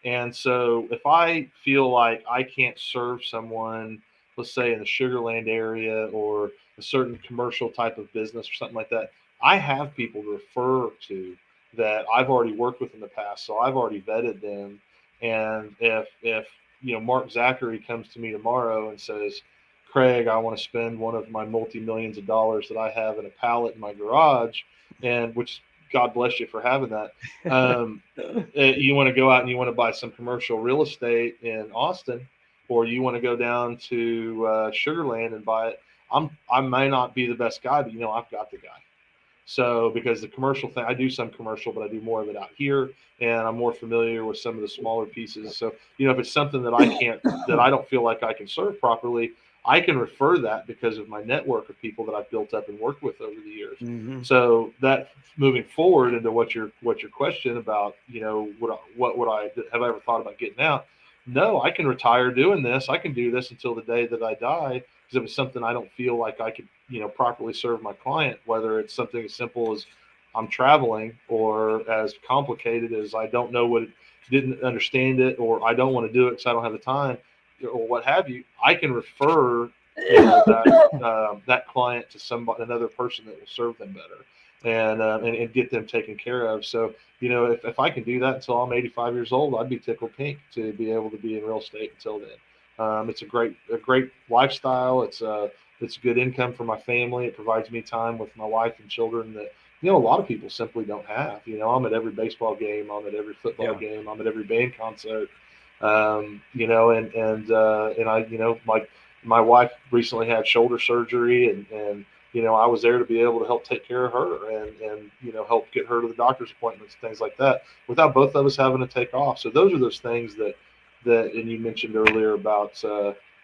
And so if I feel like I can't serve someone, let's say in the Sugar Land area, or a certain commercial type of business or something like that, I have people to refer to that I've already worked with in the past. So I've already vetted them. And if Mark Zachary comes to me tomorrow and says, Craig, I want to spend one of my multi-millions of dollars that I have in a pallet in my garage, and which God bless you for having that. You want to go out and you want to buy some commercial real estate in Austin, or you want to go down to Sugarland and buy it. I may not be the best guy, but I've got the guy. So because the commercial thing, I do some commercial, but I do more of it out here, and I'm more familiar with some of the smaller pieces. So if it's something that I don't feel like I can serve properly, I can refer that because of my network of people that I've built up and worked with over the years. Mm-hmm. So that moving forward into what your question about, what would I have I ever thought about getting out? No, I can retire doing this. I can do this until the day that I die. Because if it's something I don't feel like I could, properly serve my client, whether it's something as simple as I'm traveling or as complicated as I don't know didn't understand it, or I don't want to do it because I don't have the time, or what have you, I can refer that client to another person that will serve them better and get them taken care of. So if I can do that until I'm 85 years old, I'd be tickled pink to be able to be in real estate until then. It's a great lifestyle. It's good income for my family. It provides me time with my wife and children that a lot of people simply don't have. I'm at every baseball game. I'm at every football game. I'm at every band concert. And I, my wife recently had shoulder surgery, and I was there to be able to help take care of her and help get her to the doctor's appointments, things like that, without both of us having to take off. So those are those things that and you mentioned earlier about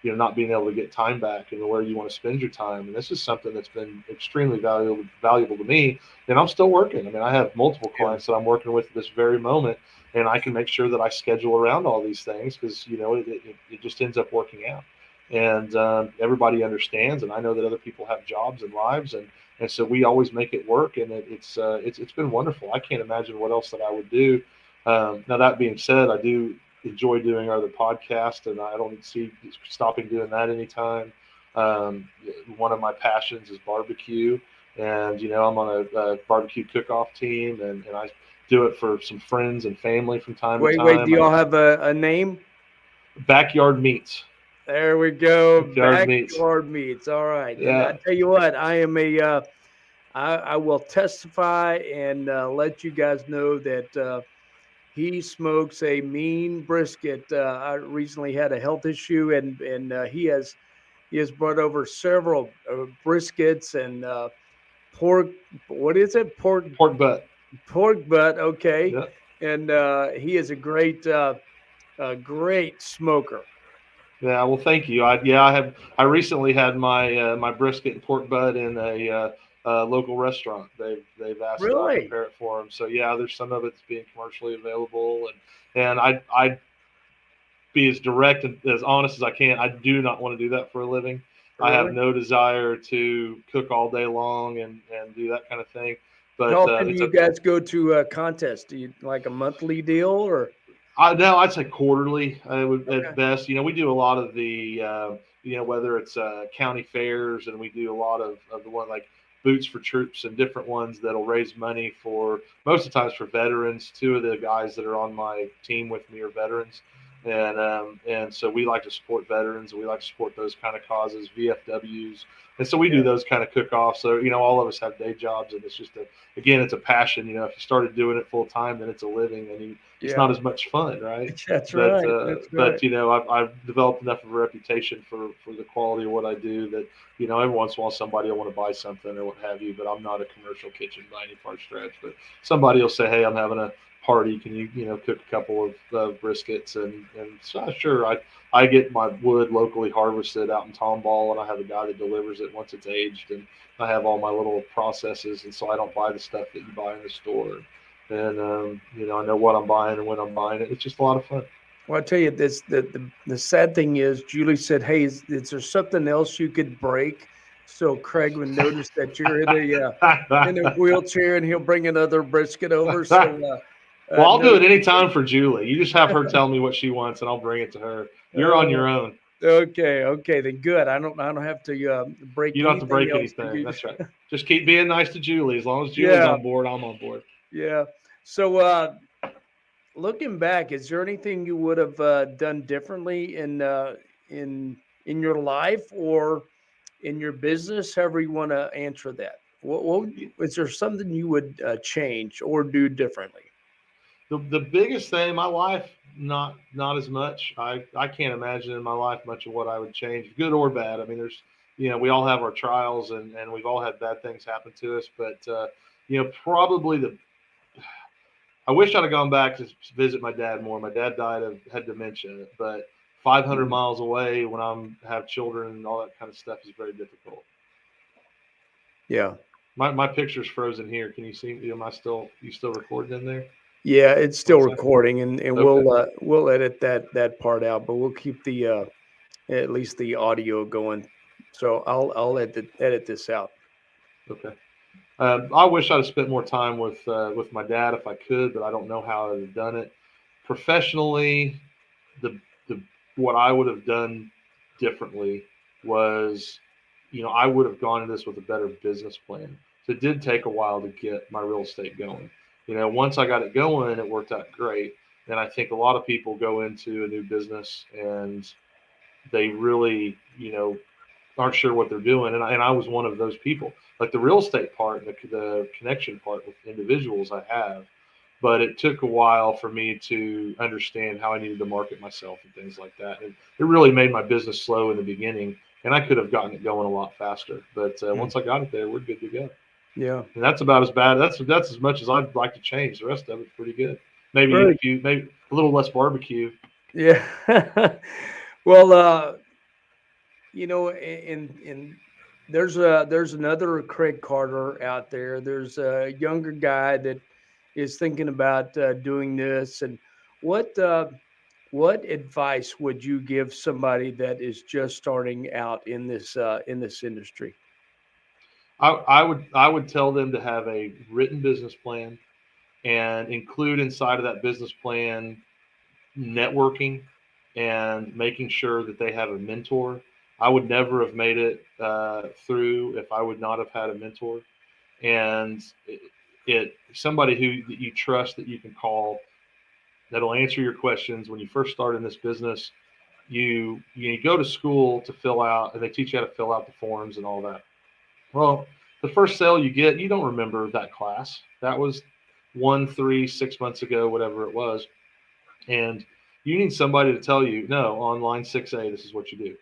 not being able to get time back and where you want to spend your time. And this is something that's been extremely valuable to me. And I'm still working. I mean, I have multiple clients that I'm working with at this very moment, and I can make sure that I schedule around all these things because it just ends up working out. And everybody understands, and I know that other people have jobs and lives, and so we always make it work. And it's been wonderful. I can't imagine what else that I would do. Now that being said, I do enjoy doing our other podcast, and I don't see stopping doing that anytime. One of my passions is barbecue, and I'm on a barbecue cook-off team, and I do it for some friends and family from time to time. Wait, do y'all have a name? Backyard Meats. There we go. Backyard Meats. All right. Yeah. And I tell you what, I am I will testify and let you guys know that he smokes a mean brisket. I recently had a health issue, and he has brought over several briskets and pork. What is it? Pork butt. Pork butt. Okay. Yeah. And he is a great smoker. Yeah, well, thank you. I recently had my brisket and pork butt in a local restaurant. They've asked that I prepare it for them. So yeah, there's some of it's being commercially available, and I be as direct and as honest as I can. I do not want to do that for a living. Really? I have no desire to cook all day long and do that kind of thing. But how often do you guys go to contests? Do you like a monthly deal or? No, I'd say quarterly at best. We do a lot of the, whether it's county fairs, and we do a lot of the one like Boots for Troops and different ones that'll raise money for most of the times for veterans. Two of the guys that are on my team with me are veterans. And so we like to support veterans, and we like to support those kind of causes, VFWs. And so we do those kind of cook-offs. So, all of us have day jobs, and it's just it's a passion. If you started doing it full time, then it's a living, and it's not as much fun, right? That's right. But I've developed enough of a reputation for the quality of what I do that, every once in a while somebody will want to buy something or what have you, but I'm not a commercial kitchen by any far stretch. But somebody will say, hey, I'm having a party, can you cook a couple of briskets, and so sure, I get my wood locally harvested out in Tomball, and I have a guy that delivers it once it's aged, and I have all my little processes, and so I don't buy the stuff that you buy in the store, and I know what I'm buying and when I'm buying it. It's just a lot of fun. Well, I tell you this, the sad thing is Julie said, hey, is there something else you could break so Craig would notice that you're in a wheelchair, and he'll bring another brisket over? So well, I'll do it anytime for Julie. You just have her tell me what she wants, and I'll bring it to her. You're on your own. Okay, then good. I don't have to break. You don't have to break anything. That's right. Just keep being nice to Julie. As long as Julie's on board, I'm on board. Yeah. So looking back, is there anything you would have done differently in in your life or in your business, however you want to answer that? What is there something you would change or do differently? The biggest thing in my life, not as much. I can't imagine in my life much of what I would change, good or bad. I mean, there's we all have our trials, and we've all had bad things happen to us. But probably the I wish I'd have gone back to visit my dad more. My dad died of had dementia, but 500 Mm. miles away when I'm have children and all that kind of stuff is very difficult. Yeah. My picture's frozen here. Can you see? Am I still you still recording in there? Yeah, it's still One second. recording, and Okay. we'll edit that part out, but we'll keep the at least the audio going. So I'll edit this out. Okay. I wish I'd have spent more time with my dad if I could, but I don't know how I'd have done it. Professionally, the the what I would have done differently was, I would have gone into this with a better business plan. So it did take a while to get my real estate going. Once I got it going, it worked out great. And I think a lot of people go into a new business and they really, aren't sure what they're doing. And I was one of those people. Like the real estate part, the connection part with individuals I have, but it took a while for me to understand how I needed to market myself and things like that. And it really made my business slow in the beginning, and I could have gotten it going a lot faster. But Mm. once I got it there, we're good to go. Yeah. And that's about as bad. That's as much as I'd like to change. The rest of it's pretty good. Maybe eat a Very. few, maybe a little less barbecue. Yeah. Well, and there's another Craig Carter out there. There's a younger guy that is thinking about doing this. And what uh, what advice would you give somebody that is just starting out in this industry? I would tell them to have a written business plan and include inside of that business plan networking and making sure that they have a mentor. I would never have made it through if I would not have had a mentor and somebody who that you trust that you can call that'll answer your questions when you first start in this business. You go to school to fill out, and they teach you how to fill out the forms and all that. Well, the first sale you get, you don't remember that class. That was 1, 3, 6 months ago, whatever it was. And you need somebody to tell you, no, on line 6A, this is what you do.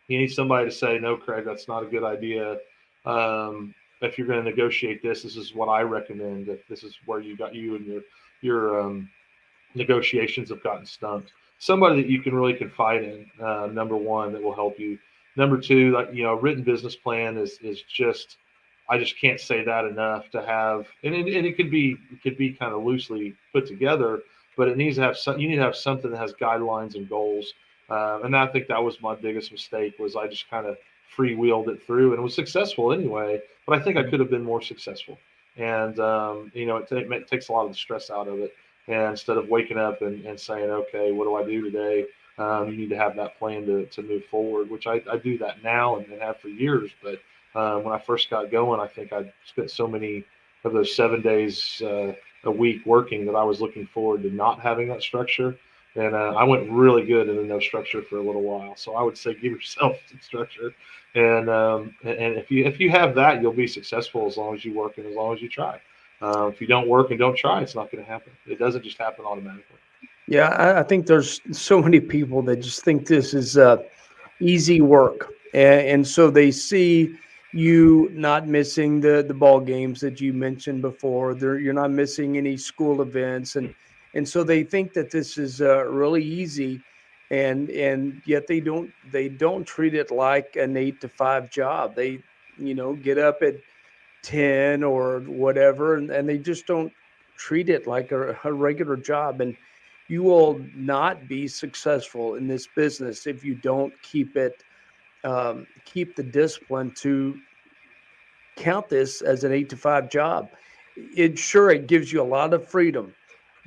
You need somebody to say, no, Craig, that's not a good idea. If you're going to negotiate this, this is what I recommend. If this is where you and your negotiations have gotten stumped. Somebody that you can really confide in. Number one, that will help you. Number two, like a written business plan is just. I just can't say that enough to have, and it could be kind of loosely put together, but it needs to have some. You need to have something that has guidelines and goals. And I think that was my biggest mistake was I just kind of freewheeled it through, and it was successful anyway. But I think I Mm. could have been more successful, and it takes a lot of the stress out of it. And instead of waking up and saying, okay, what do I do today? You need to have that plan to move forward, which I do that now and have for years. But when I first got going, I think I spent so many of those 7 days a week working that I was looking forward to not having that structure. And I went really good in the no structure for a little while. So I would say give yourself some structure, and if you have that, you'll be successful as long as you work and as long as you try. If you don't work and don't try, it's not going to happen. It doesn't just happen automatically. Yeah, I think there's so many people that just think this is easy work, and so they see you not missing the ball games that you mentioned before. You're not missing any school events, and so they think that this is really easy, and yet they don't treat it like an 8 to 5 job. They get up at 10 or whatever, and they just don't treat it like a regular job. And you will not be successful in this business if you don't keep the discipline to count this as an 8 to 5 job. It gives you a lot of freedom,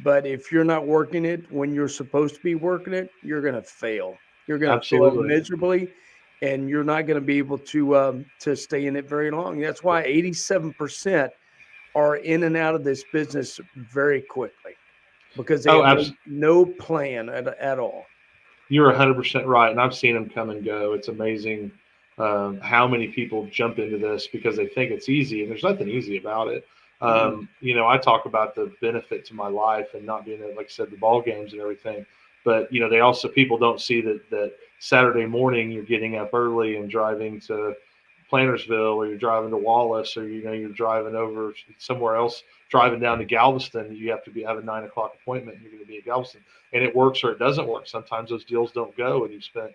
but if you're not working it when you're supposed to be working it, you're going to fail. You're going to fail Absolutely. miserably, and you're not going to be able to stay in it very long. That's why 87% are in and out of this business very quickly because they Oh, have no plan at all. You're 100% right, and I've seen them come and go. It's amazing how many people jump into this because they think it's easy, and there's nothing easy about it. Mm. I talk about the benefit to my life and not being at, like I said, the ball games and everything. But they also people don't see that Saturday morning you're getting up early and driving to Plantersville, or you're driving to Wallace, or you're driving over somewhere else, driving down to Galveston. You have to have a 9 o'clock appointment. And you're going to be at Galveston, and it works or it doesn't work. Sometimes those deals don't go, and you spent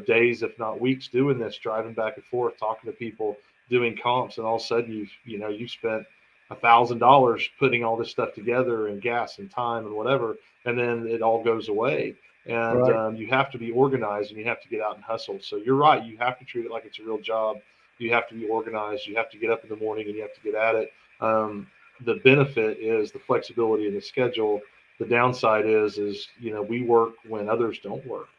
days, if not weeks, doing this, driving back and forth, talking to people, doing comps, and all of a sudden you've spent $1,000 putting all this stuff together, and gas and time and whatever, and then it all goes away. And Right. you have to be organized, and you have to get out and hustle. So you're right. You have to treat it like it's a real job. You have to be organized. You have to get up in the morning, and you have to get at it. The benefit is the flexibility in the schedule. The downside is we work when others don't work.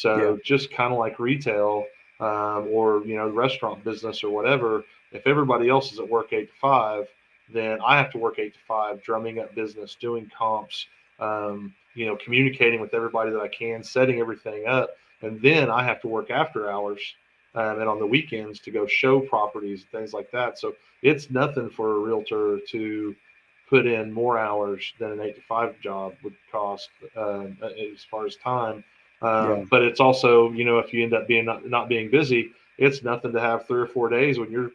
Yeah. So just kind of like retail, or the restaurant business or whatever. If everybody else is at work 8 to 5, then I have to work 8 to 5, drumming up business, doing comps, communicating with everybody that I can, setting everything up, and then I have to work after hours, and on the weekends to go show properties and things like that. So it's nothing for a realtor to put in more hours than an 8 to 5 job would cost, as far as time. Yeah. But it's also, if you end up being not being busy, it's nothing to have 3 or 4 days when you're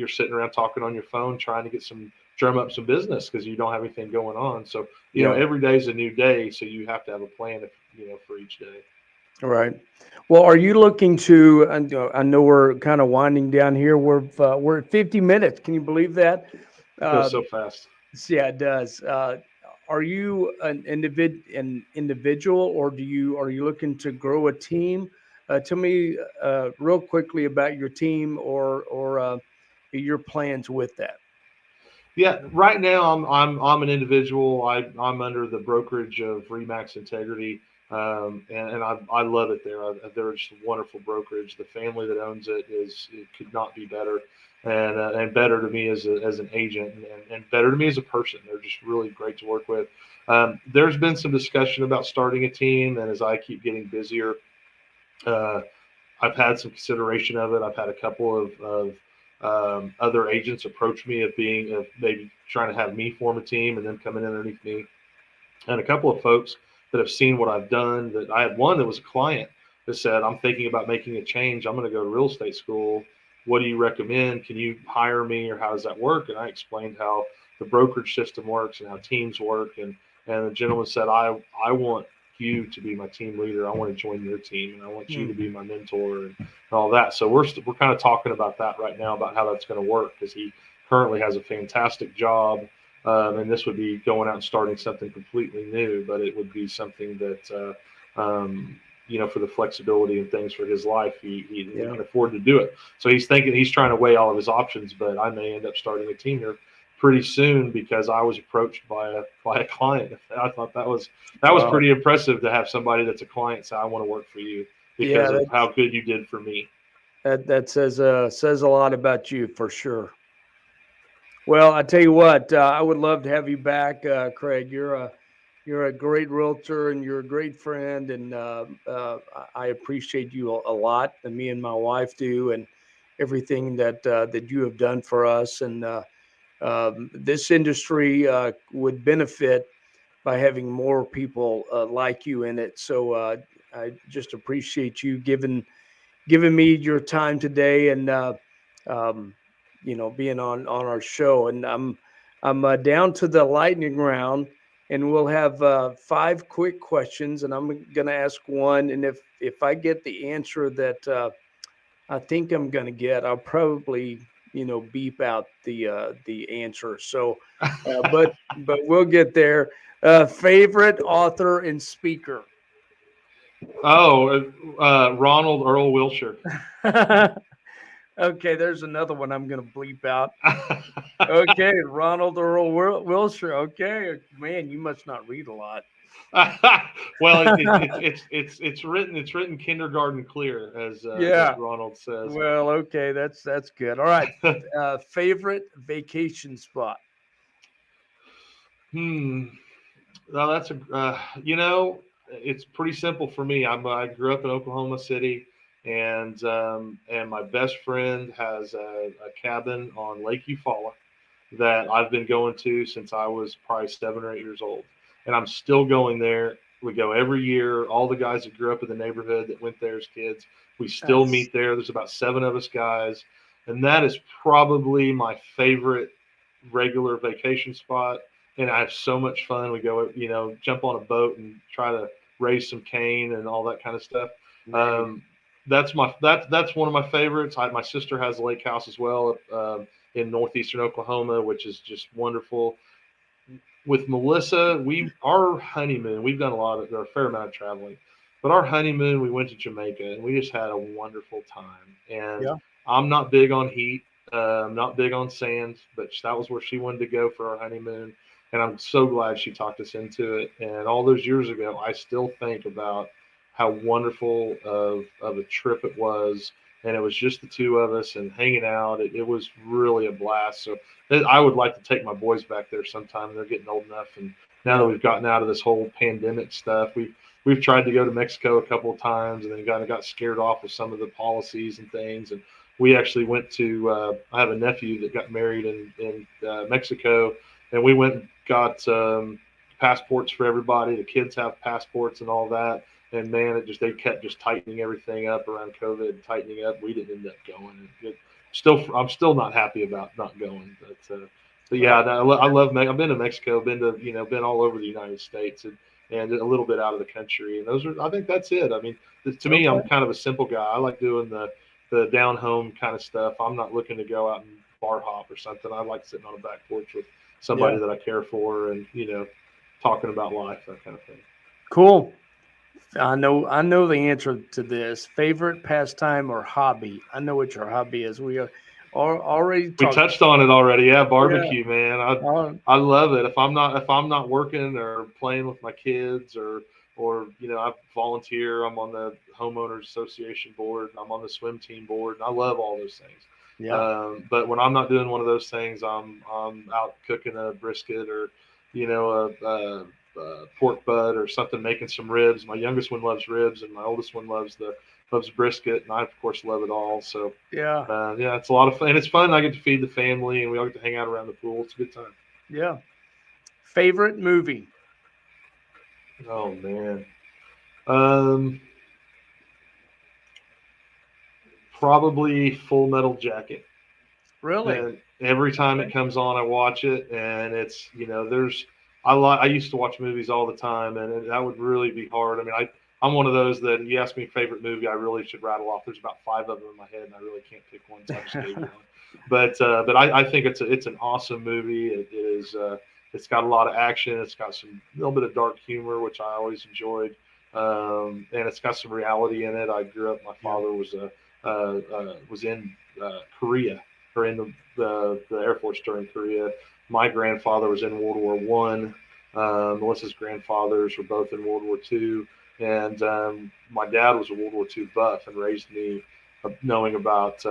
sitting around talking on your phone, trying to drum up some business because you don't have anything going on. So, Yeah. every day is a new day. So you have to have a plan, for each day. Right. Well, are you looking to? I know we're kind of winding down here. We're at 50 minutes. Can you believe that? It goes Uh, so fast. yeah, it does. Are you an individual, or are you looking to grow a team? Tell me real quickly about your team, or your plans with that. Yeah, right now I'm an individual. I'm under the brokerage of Remax Integrity, and I love it there. They're just a wonderful brokerage. The family that owns it could not be better, and better to me as an agent, and better to me as a person. They're just really great to work with. There's been some discussion about starting a team, and as I keep getting busier, uh, I've had some consideration of it. I've had a couple of other agents approach me of maybe trying to have me form a team and then coming in underneath me, and a couple of folks that have seen what I've done. That I had one that was a client that said, "I'm thinking about making a change. I'm going to go to real estate school. What do you recommend? Can you hire me, or how does that work?" And I explained how the brokerage system works and how teams work, and the gentleman said, "I want you to be my team leader. I want to join your team, and I want you to Hmm. be my mentor and all that." So we're kind of talking about that right now, about how that's going to work, because he currently has a fantastic job, and this would be going out and starting something completely new, but it would be something that, for the flexibility and things for his life, he Yeah. can afford to do it. So he's trying to weigh all of his options, but I may end up starting a team here pretty soon because I was approached by a client. I thought that was Wow. pretty impressive to have somebody that's a client say, "I want to work for you because Yeah. of how good you did for me." That says a lot about you for sure. Well, I tell you what, I would love to have you back, Craig. You're a great realtor and you're a great friend, and I appreciate you a lot. And me and my wife do, and everything that you have done for us. And this industry would benefit by having more people like you in it. So I just appreciate you giving me your time today, and um, being on our show. And I'm down to the lightning round, and we'll have 5 quick questions, and I'm going to ask one, and if I get the answer that I think I'm going to get, I'll probably beep out the answer. So, but we'll get there. Favorite author and speaker. Oh, Ronald Earl Wilshire. Okay, there's another one I'm going to bleep out. Okay, Ronald Earl Wilshire. Okay, man, you must not read a lot. Well, it's written kindergarten clear, as Yeah. Ronald says. Well, okay, that's good. All right. Favorite vacation spot. Hmm. Well, that's a you know it's pretty simple for me. I grew up in Oklahoma City, and my best friend has a cabin on Lake Eufaula that I've been going to since I was probably 7 or 8 years old, and I'm still going there. We go every year. All the guys that grew up in the neighborhood that went there as kids, we still That's, meet there. There's about 7 of us guys, and that is probably my favorite regular vacation spot. And I have so much fun. We go, jump on a boat and try to raise some cane and all that kind of stuff. man. Um, that's one of my favorites. My sister has a lake house as well in northeastern Oklahoma, which is just wonderful. With Melissa, our honeymoon, we've done a fair amount of traveling, but our honeymoon, we went to Jamaica and we just had a wonderful time. And Yeah. I'm not big on heat, I'm not big on sand, but that was where she wanted to go for our honeymoon. And I'm so glad she talked us into it. And all those years ago, I still think about how wonderful of a trip it was. And it was just the two of us and hanging out. It was really a blast. So I would like to take my boys back there sometime. They're getting old enough, and now that Yeah. we've gotten out of this whole pandemic stuff, we've tried to go to Mexico a couple of times, and then kind of got scared off with some of the policies and things. And we actually went to. I have a nephew that got married in Mexico, and we went and got passports for everybody. The kids have passports and all that. And man, they kept just tightening everything up around COVID, tightening up. We didn't end up going. I'm still not happy about not going, but yeah, Well, I love. I've been to Mexico, been all over the United States, and a little bit out of the country. And I think that's it. I mean, to me, I'm okay. kind of a simple guy. I like doing the down home kind of stuff. I'm not looking to go out and bar hop or something. I like sitting on a back porch with Yeah. somebody that I care for, and talking about life, that kind of thing. Cool. I know the answer to this. Favorite pastime or hobby? I know what your hobby is. We are already We talked. touched on it already. Yeah, Yeah. barbecue, man. I love it. If I'm not working or playing with my kids or I volunteer. I'm on the homeowners association board. I'm on the swim team board, and I love all those things. Yeah. But when I'm not doing one of those things, I'm out cooking a brisket or a pork butt or something, making some ribs. My youngest one loves ribs, and my oldest one loves brisket, and I of course love it all. So Yeah. yeah, it's a lot of fun. And it's fun. I get to feed the family, and we all get to hang out around the pool. It's a good time. Yeah. Favorite movie? Oh man, um, probably Full Metal Jacket. Really? And every time Okay. it comes on, I watch it, and it's there's I used to watch movies all the time, and that would really be hard. I mean, I'm one of those that you ask me favorite movie, I really should rattle off. There's about 5 of them in my head, and I really can't pick one, so I just gave you one. But I think it's an awesome movie. It is it's got a lot of action. It's got some little bit of dark humor, which I always enjoyed, and it's got some reality in it. I grew up. My Yeah. father was in Korea or in the Air Force during Korea. My grandfather was in World War One. Melissa's grandfathers were both in World War Two, and my dad was a World War Two buff and raised me knowing about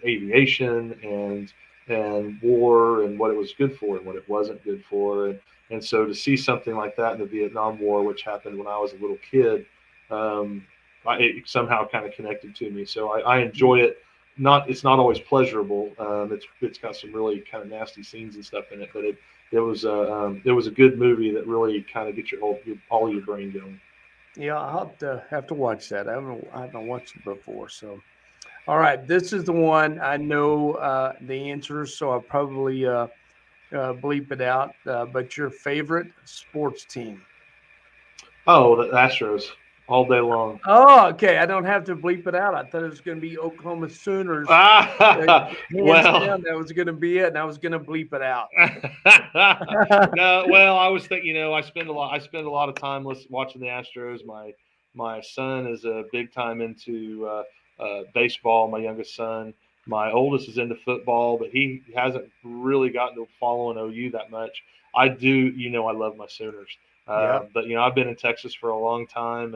aviation and war and what it was good for and what it wasn't good for. And so to see something like that in the Vietnam War, which happened when I was a little kid, um, it somehow kind of connected to me. So I enjoy it. It's not always pleasurable. It's got some really kind of nasty scenes and stuff in it, but it was a good movie that really kind of gets all your brain going. Yeah. I'll have to watch that. I haven't watched it before. So, all right. This is the one I know the answers, so I'll probably bleep it out. But your favorite sports team? Oh, the Astros all day long. Oh, okay. I don't have to bleep it out. I thought it was going to be Oklahoma Sooners. Uh, Hands Well, down, that was going to be it, and I was going to bleep it out. no, well, I was thinking, I spend a lot of time watching the Astros. My son is a big time into baseball. My youngest son. My oldest is into football, but he hasn't really gotten to following OU that much. I do, I love my Sooners. Yeah. But I've been in Texas for a long time,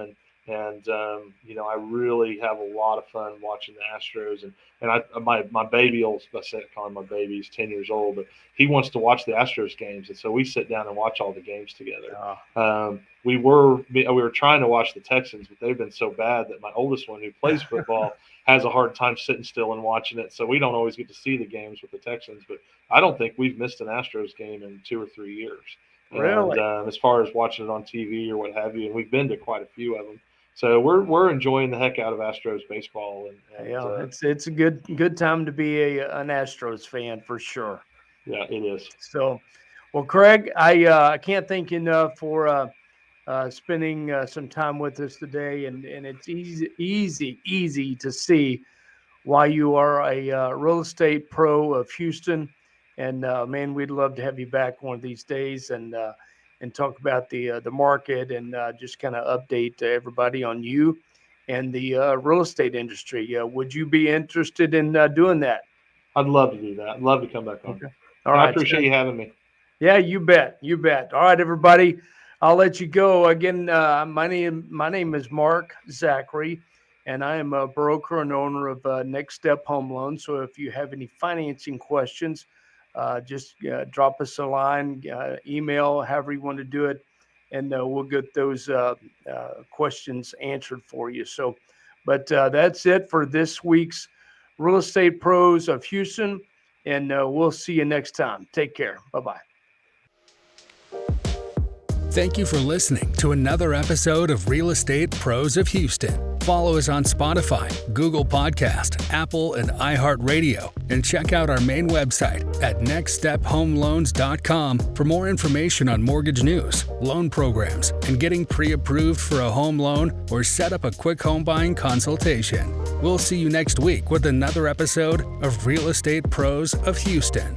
And I really have a lot of fun watching the Astros. And my baby, I said call him my baby, he's 10 years old, but he wants to watch the Astros games, and so we sit down and watch all the games together. We were trying to watch the Texans, but they've been so bad that my oldest one, who plays football, has a hard time sitting still and watching it. So we don't always get to see the games with the Texans. But I don't think we've missed an Astros game in 2 or 3 years. Really? And as far as watching it on TV or what have you, and we've been to quite a few of them. So we're enjoying the heck out of Astros baseball. It's a good time to be an Astros fan for sure. Yeah, it is. So, well, Craig, I can't thank you enough for spending some time with us today, and it's easy to see why you are a real estate pro of Houston. And man, we'd love to have you back one of these days and talk about the market and just kind of update everybody on you and the real estate industry. Would you be interested in doing that? I'd love to do that. I'd love to come back on. Okay. All right. I appreciate you having me. Yeah, you bet. You bet. All right, everybody. I'll let you go. Again, my name is Mark Zachary, and I am a broker and owner of Next Step Home Loans. So if you have any financing questions, just drop us a line, email, however you want to do it, and we'll get those questions answered for you. So, but that's it for this week's Real Estate Pros of Houston, and we'll see you next time. Take care. Bye-bye. Thank you for listening to another episode of Real Estate Pros of Houston. Follow us on Spotify, Google Podcast, Apple, and iHeartRadio, and check out our main website at nextstephomeloans.com for more information on mortgage news, loan programs, and getting pre-approved for a home loan or set up a quick home buying consultation. We'll see you next week with another episode of Real Estate Pros of Houston.